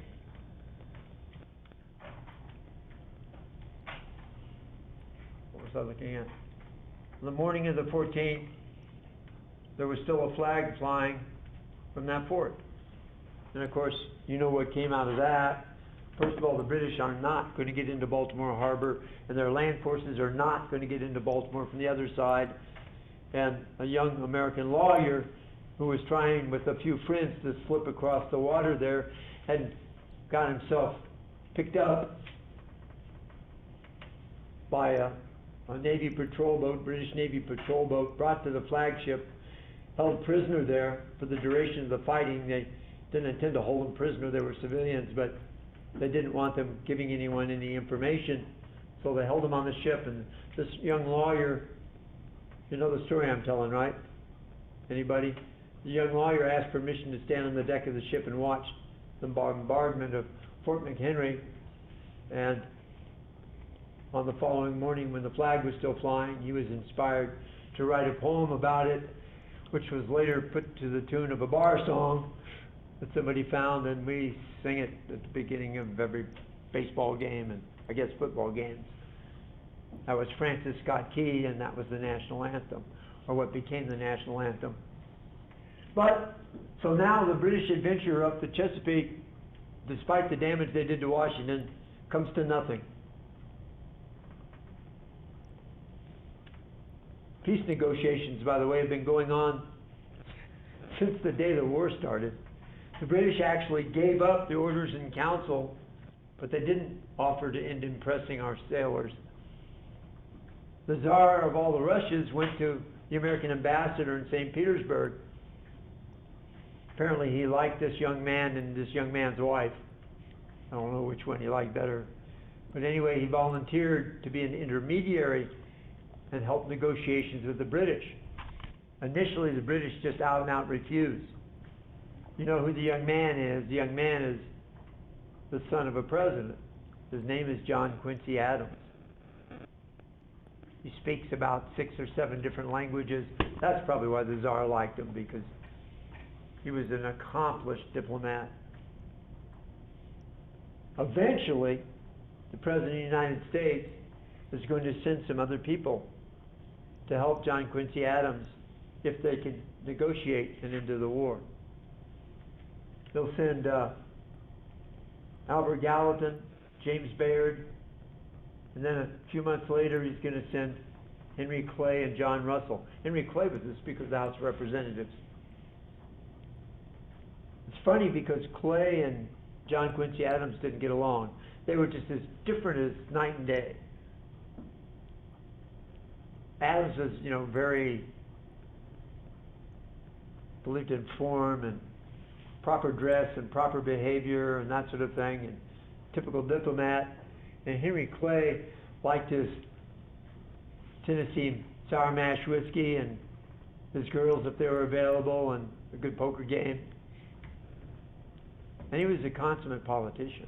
what was I looking at? On the morning of the 14th, there was still a flag flying from that fort. And of course, you know what came out of that. First of all, the British are not going to get into Baltimore Harbor, and their land forces are not going to get into Baltimore from the other side. And a young American lawyer who was trying with a few friends to slip across the water there had got himself picked up by a Navy patrol boat, British Navy patrol boat, brought to the flagship, held prisoner there for the duration of the fighting. They didn't intend to hold them prisoner, they were civilians, but they didn't want them giving anyone any information, so they held them on the ship. And this young lawyer, you know the story I'm telling, right? Anybody? The young lawyer asked permission to stand on the deck of the ship and watch the bombardment of Fort McHenry. And on the following morning, when the flag was still flying, he was inspired to write a poem about it, which was later put to the tune of a bar song that somebody found, and we sing it at the beginning of every baseball game and I guess football games. That was Francis Scott Key, and that was the national anthem, or what became the national anthem. But, so now the British adventure up the Chesapeake, despite the damage they did to Washington, comes to nothing. Peace negotiations, by the way, have been going on since the day the war started. The British actually gave up the orders in council, but they didn't offer to end impressing our sailors. The Tsar of all the Russias went to the American ambassador in St. Petersburg Apparently he liked this young man and this young man's wife. I don't know which one he liked better. But anyway, he volunteered to be an intermediary and help negotiations with the British. Initially, the British just out and out refused. You know who the young man is? The young man is the son of a president. His name is John Quincy Adams. He speaks about 6 or 7 different languages. That's probably why the Tsar liked him, because he was an accomplished diplomat. Eventually, the President of the United States is going to send some other people to help John Quincy Adams if they can negotiate and end the war. They'll send Albert Gallatin, James Bayard, and then a few months later he's going to send Henry Clay and John Russell. Henry Clay was the Speaker of the House of Representatives. It's funny because Clay and John Quincy Adams didn't get along. They were just as different as night and day. Adams was, very believed in form and proper dress and proper behavior and that sort of thing, and typical diplomat. And Henry Clay liked his Tennessee sour mash whiskey and his girls if they were available and a good poker game. And he was a consummate politician.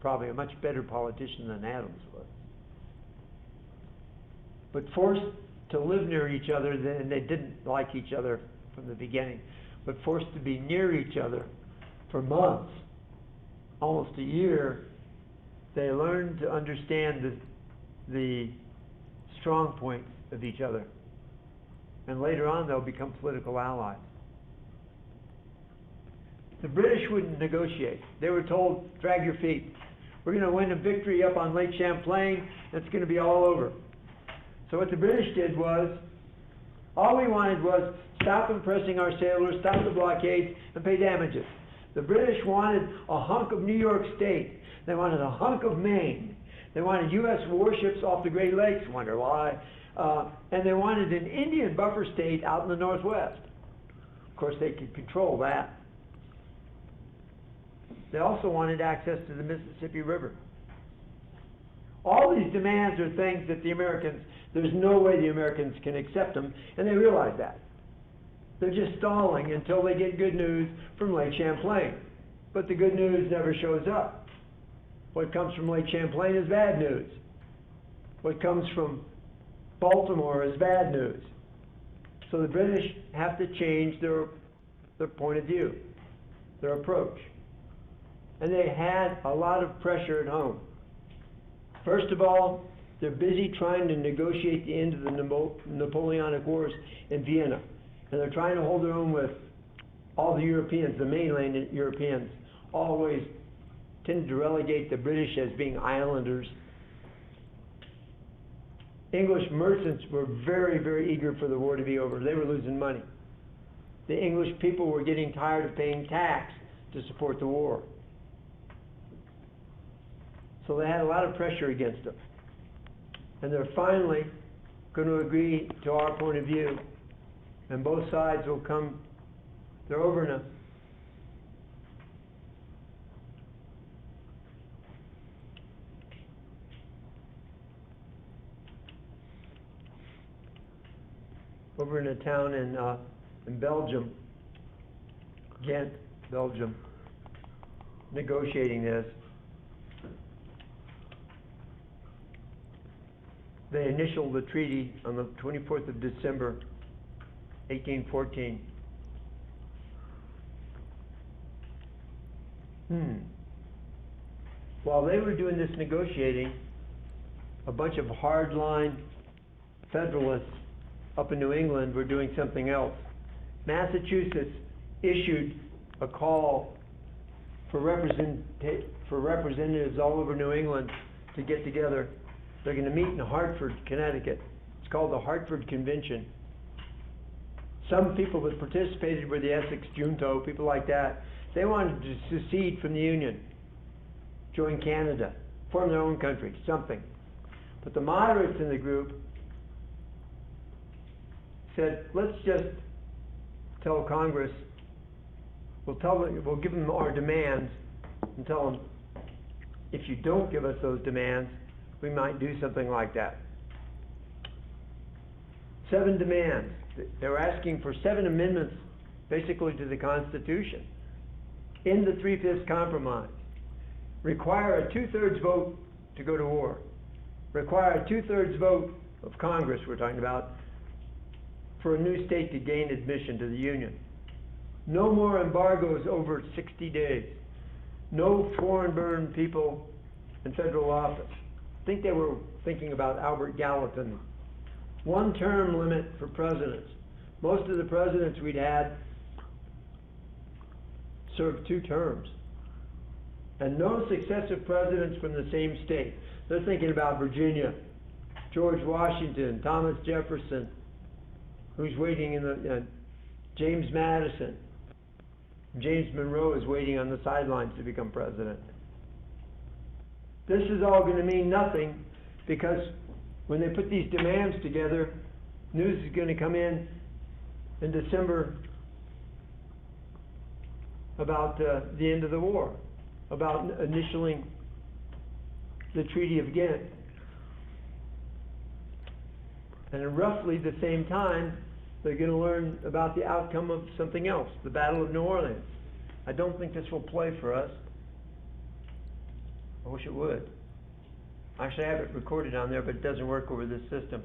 Probably a much better politician than Adams was. But forced to live near each other, and they didn't like each other from the beginning, but forced to be near each other for months, almost a year, they learned to understand the strong points of each other. And later on, they'll become political allies. The British wouldn't negotiate. They were told, drag your feet. We're going to win a victory up on Lake Champlain. It's going to be all over. So what the British did was, all we wanted was stop impressing our sailors, stop the blockades, and pay damages. The British wanted a hunk of New York State. They wanted a hunk of Maine. They wanted U.S. warships off the Great Lakes, wonder why. And they wanted an Indian buffer state out in the Northwest. Of course, they could control that. They also wanted access to the Mississippi River. All these demands are things that the Americans, there's no way the Americans can accept them, and they realize that. They're just stalling until they get good news from Lake Champlain. But the good news never shows up. What comes from Lake Champlain is bad news. What comes from Baltimore is bad news. So the British have to change their point of view, their approach. And they had a lot of pressure at home. First of all, they're busy trying to negotiate the end of the Napoleonic Wars in Vienna. And they're trying to hold their own with all the Europeans, the mainland Europeans, always tended to relegate the British as being islanders. English merchants were very, very eager for the war to be over. They were losing money. The English people were getting tired of paying tax to support the war. So they had a lot of pressure against them. And they're finally going to agree to our point of view. And both sides will come, they're over now. Over in a town in Belgium, Ghent, Belgium, negotiating this. They initialed the treaty on the 24th of December, 1814. While they were doing this negotiating, a bunch of hardline Federalists up in New England were doing something else. Massachusetts issued a call for representatives all over New England to get together. They're going to meet in Hartford, Connecticut. It's called the Hartford Convention. Some people that participated were the Essex Junto, people like that. They wanted to secede from the Union, join Canada, form their own country, something. But the moderates in the group said, let's just tell Congress we'll give them our demands and tell them, if you don't give us those demands, we might do something like that. 7 demands. They were asking for 7 amendments, basically, to the Constitution in the 3/5 compromise. Require a 2/3 vote to go to war. Require a 2/3 vote of Congress, we're talking about, for a new state to gain admission to the Union. No more embargoes over 60 days. No foreign-born people in federal office. I think they were thinking about Albert Gallatin. 1-term limit for presidents. Most of the presidents we'd had served 2 terms. And no successive presidents from the same state. They're thinking about Virginia, George Washington, Thomas Jefferson, who's waiting in the, James Madison. James Monroe is waiting on the sidelines to become president. This is all going to mean nothing, because when they put these demands together, news is going to come in December about the end of the war, about initialing the Treaty of Ghent. And at roughly the same time, they're going to learn about the outcome of something else, the Battle of New Orleans. I don't think this will play for us. I wish it would. Actually, I have it recorded on there, but it doesn't work over this system.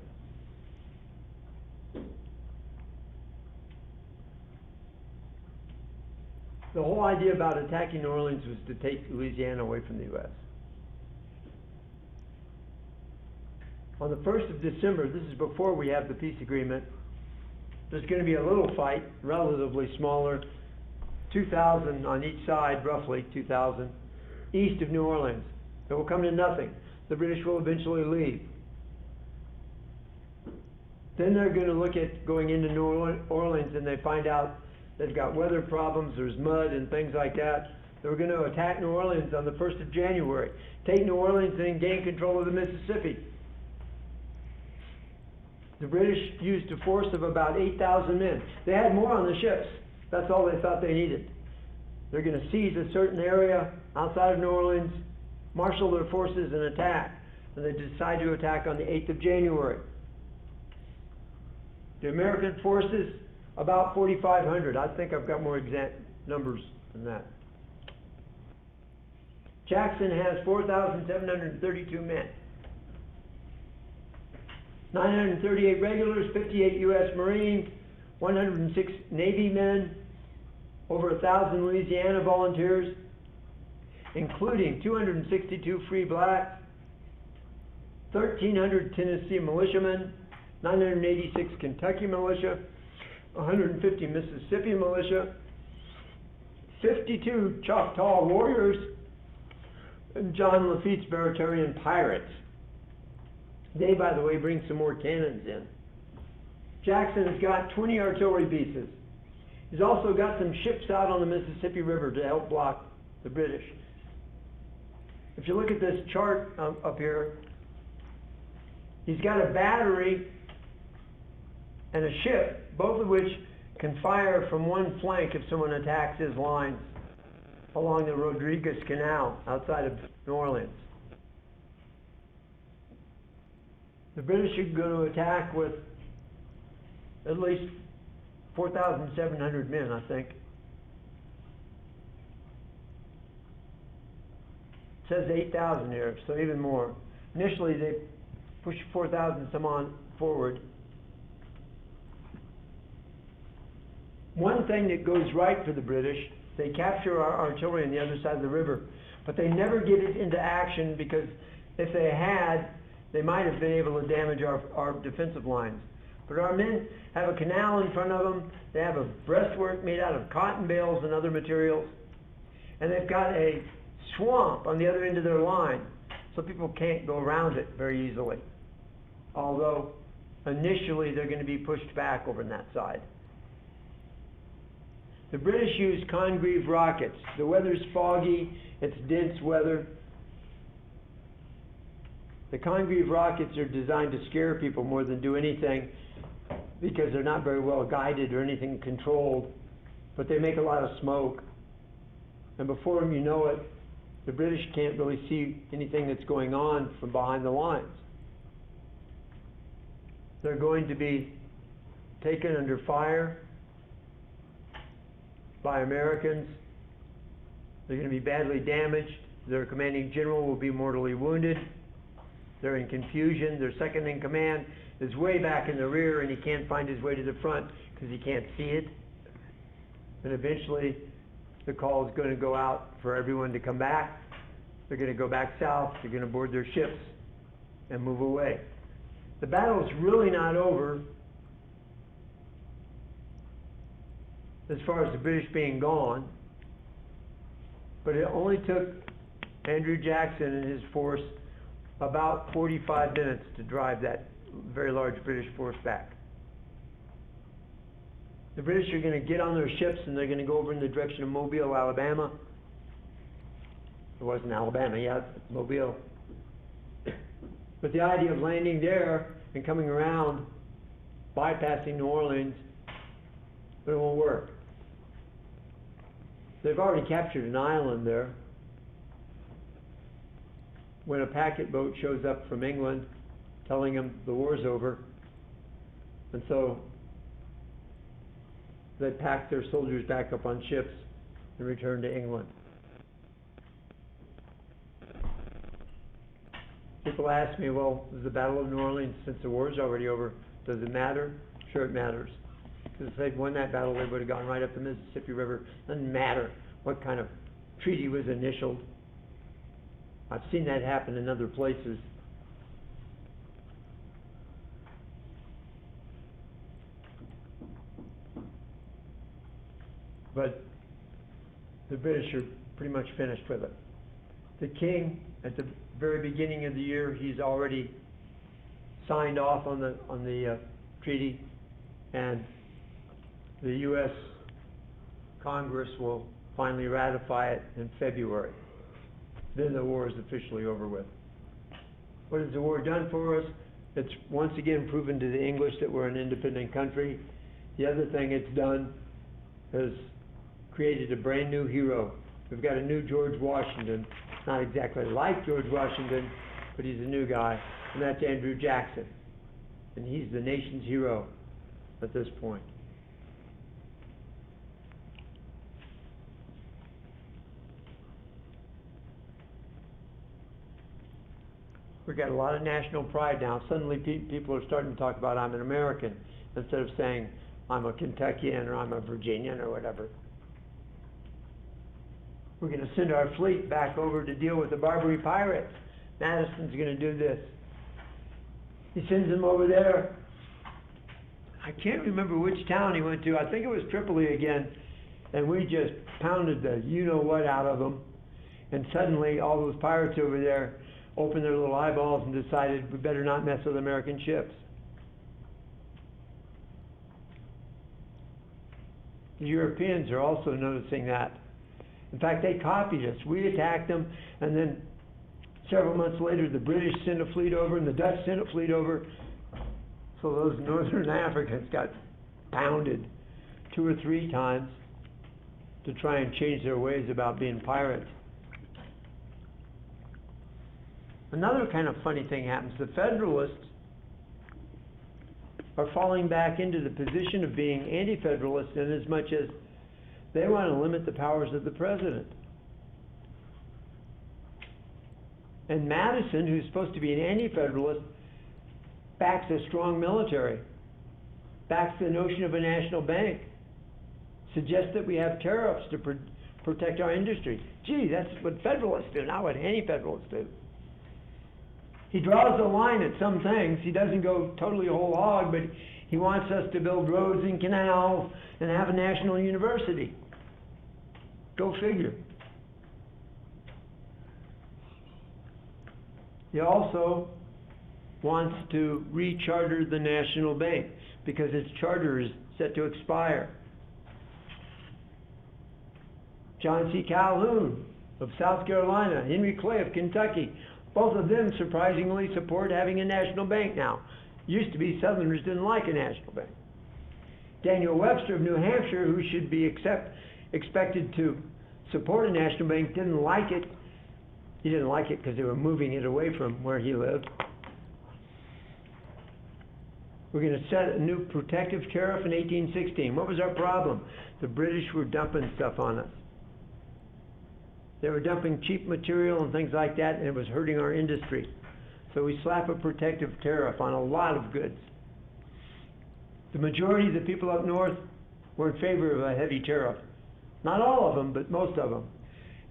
The whole idea about attacking New Orleans was to take Louisiana away from the U.S. On the 1st of December, this is before we have the peace agreement, there's going to be a little fight, relatively smaller, 2,000 on each side, roughly 2,000, east of New Orleans. It will come to nothing. The British will eventually leave. Then they're going to look at going into New Orleans, and they find out they've got weather problems, there's mud and things like that. They were going to attack New Orleans on the 1st of January, take New Orleans and gain control of the Mississippi. The British used a force of about 8,000 men. They had more on the ships. That's all they thought they needed. They're going to seize a certain area outside of New Orleans, marshal their forces and attack. And they decide to attack on the 8th of January. The American forces, about 4,500. I think I've got more exact numbers than that. Jackson has 4,732 men. 938 regulars, 58 U.S. Marines, 106 Navy men, over 1,000 Louisiana volunteers, including 262 free blacks, 1,300 Tennessee militiamen, 986 Kentucky militia, 150 Mississippi militia, 52 Choctaw warriors, and John Lafitte's Baratarian pirates. They, by the way, bring some more cannons in. Jackson has got 20 artillery pieces. He's also got some ships out on the Mississippi River to help block the British. If you look at this chart up here, he's got a battery and a ship, both of which can fire from one flank if someone attacks his lines along the Rodriguez Canal outside of New Orleans. The British are going to attack with at least 4,700 men, I think. It says 8,000 here, so even more. Initially, they pushed 4,000 some on forward. One thing that goes right for the British, they capture our artillery on the other side of the river, but they never get it into action, because if they had, they might have been able to damage our defensive lines. But our men have a canal in front of them. They have a breastwork made out of cotton bales and other materials. And they've got a swamp on the other end of their line, so people can't go around it very easily. Although, initially, they're going to be pushed back over on that side. The British use Congreve rockets. The weather's foggy. It's dense weather. The Congreve rockets are designed to scare people more than do anything, because they're not very well guided or anything controlled. but they make a lot of smoke. And before you know it, the British can't really see anything that's going on from behind the lines. They're going to be taken under fire by Americans. They're going to be badly damaged. Their commanding general will be mortally wounded. They're in confusion. Their second in command is way back in the rear, and he can't find his way to the front because he can't see it. And eventually, the call is going to go out for everyone to come back. They're going to go back south. They're going to board their ships and move away. The battle's really not over as far as the British being gone, but it only took Andrew Jackson and his force about 45 minutes to drive that very large British force back. The British are going to get on their ships and they're going to go over in the direction of Mobile, Alabama. It wasn't Alabama yet, Mobile. But the idea of landing there and coming around, bypassing New Orleans, but it won't work. They've already captured an island there. When a packet boat shows up from England telling them the war's over, and so they pack their soldiers back up on ships and return to England. People ask me, well, is the Battle of New Orleans, since the war's already over, does it matter? Sure it matters. Because if they'd won that battle, they would have gone right up the Mississippi River. Doesn't matter what kind of treaty was initialed. I've seen that happen in other places. But the British are pretty much finished with it. The king, at the very beginning of the year, he's already signed off on the treaty, and the U.S. Congress will finally ratify it in February. Then the war is officially over with. What has the war done for us? It's once again proven to the English that we're an independent country. The other thing it's done is created a brand new hero. We've got a new George Washington. Not exactly like George Washington, but he's a new guy, and that's Andrew Jackson. And he's the nation's hero at this point. We've got a lot of national pride now. Suddenly people are starting to talk about I'm an American instead of saying I'm a Kentuckian or I'm a Virginian or whatever. We're going to send our fleet back over to deal with the Barbary pirates. Madison's going to do this. He sends them over there. I can't remember which town he went to. I think it was Tripoli again. And we just pounded the you-know-what out of them. And suddenly all those pirates over there opened their little eyeballs and decided we better not mess with American ships. The Europeans are also noticing that. In fact, they copied us. We attacked them, and then several months later, the British sent a fleet over, and the Dutch sent a fleet over. So those northern Africans got pounded 2 or 3 times to try and change their ways about being pirates. Another kind of funny thing happens. The Federalists are falling back into the position of being anti-Federalists in as much as they want to limit the powers of the president. And Madison, who's supposed to be an anti-Federalist, backs a strong military, backs the notion of a national bank, suggests that we have tariffs to protect our industry. Gee, that's what Federalists do, not what anti-Federalists do. He draws a line at some things. He doesn't go totally whole hog, but he wants us to build roads and canals and have a national university. Go figure. He also wants to re-charter the National Bank because its charter is set to expire. John C. Calhoun of South Carolina, Henry Clay of Kentucky, both of them surprisingly support having a national bank now. Used to be Southerners didn't like a national bank. Daniel Webster of New Hampshire, who should be expected to support a national bank, didn't like it. He didn't like it because they were moving it away from where he lived. We're going to set a new protective tariff in 1816. What was our problem? The British were dumping stuff on us. They were dumping cheap material and things like that, and it was hurting our industry. So we slap a protective tariff on a lot of goods. The majority of the people up north were in favor of a heavy tariff. Not all of them, but most of them.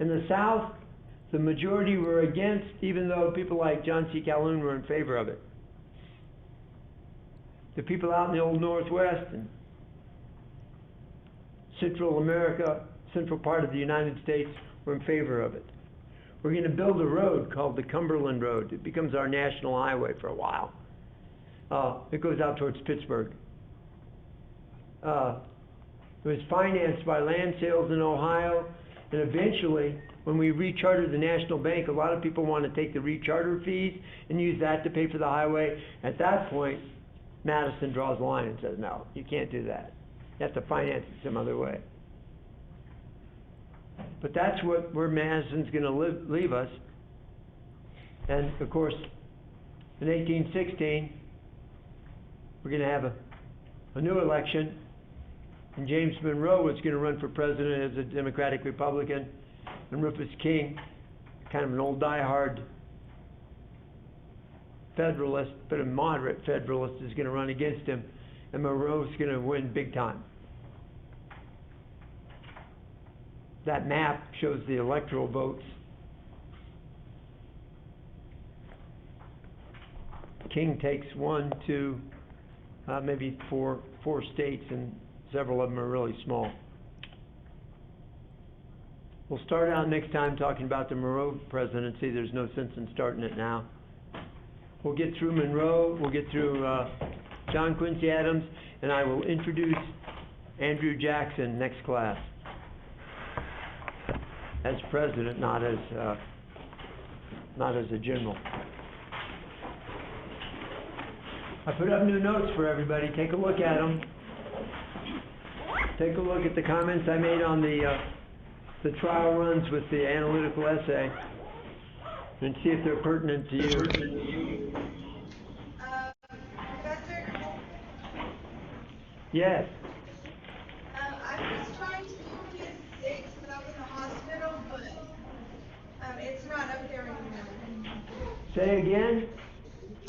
In the South, the majority were against, even though people like John C. Calhoun were in favor of it. The people out in the old Northwest and Central America, central part of the United States, were in favor of it. We're going to build a road called the Cumberland Road. It becomes our national highway for a while. It goes out towards Pittsburgh. It was financed by land sales in Ohio, and eventually, when we rechartered the National Bank, a lot of people want to take the recharter fees and use that to pay for the highway. At that point, Madison draws a line and says, no, you can't do that. You have to finance it some other way. But that's where Madison's going to leave us. And of course, in 1816, we're going to have a new election, and James Monroe was going to run for president as a Democratic Republican, and Rufus King, kind of an old diehard Federalist, but a moderate Federalist, is going to run against him, and Monroe's going to win big time. That map shows the electoral votes. King takes 1, 2, maybe four states, and several of them are really small. We'll start out next time talking about the Monroe presidency. There's no sense in starting it now. We'll get through Monroe, we'll get through John Quincy Adams, and I will introduce Andrew Jackson next class as president, not as a general. I put up new notes for everybody. Take a look at them. Take a look at the comments I made on the trial runs with the analytical essay, and see if they're pertinent to you. Professor? Yes. I was trying to do Quiz 6 when I was in the hospital, but it's not up there anymore. Say again?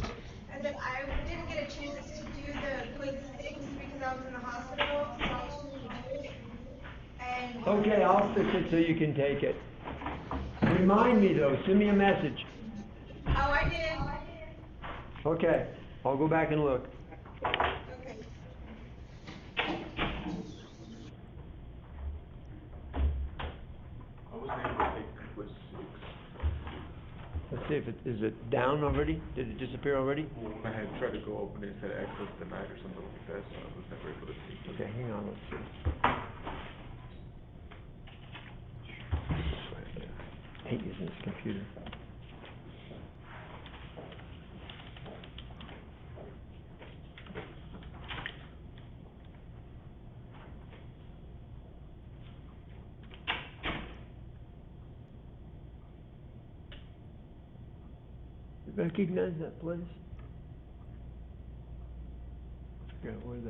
I said I didn't get a chance to do the Quiz 6 because I was in the hospital, so I was trying to do it. And Okay, I'll fix it so you can take it. Remind me though, send me a message. oh, I did. Okay, I'll go back and look. Okay. I wasn't able to take quiz 6. Let's see if is it down already? Did it disappear already? Well, when I had tried to go open it, it said access denied or something like that, so I was never able to see it. Okay, hang on, let's see. I hate using this computer. Recognize that place?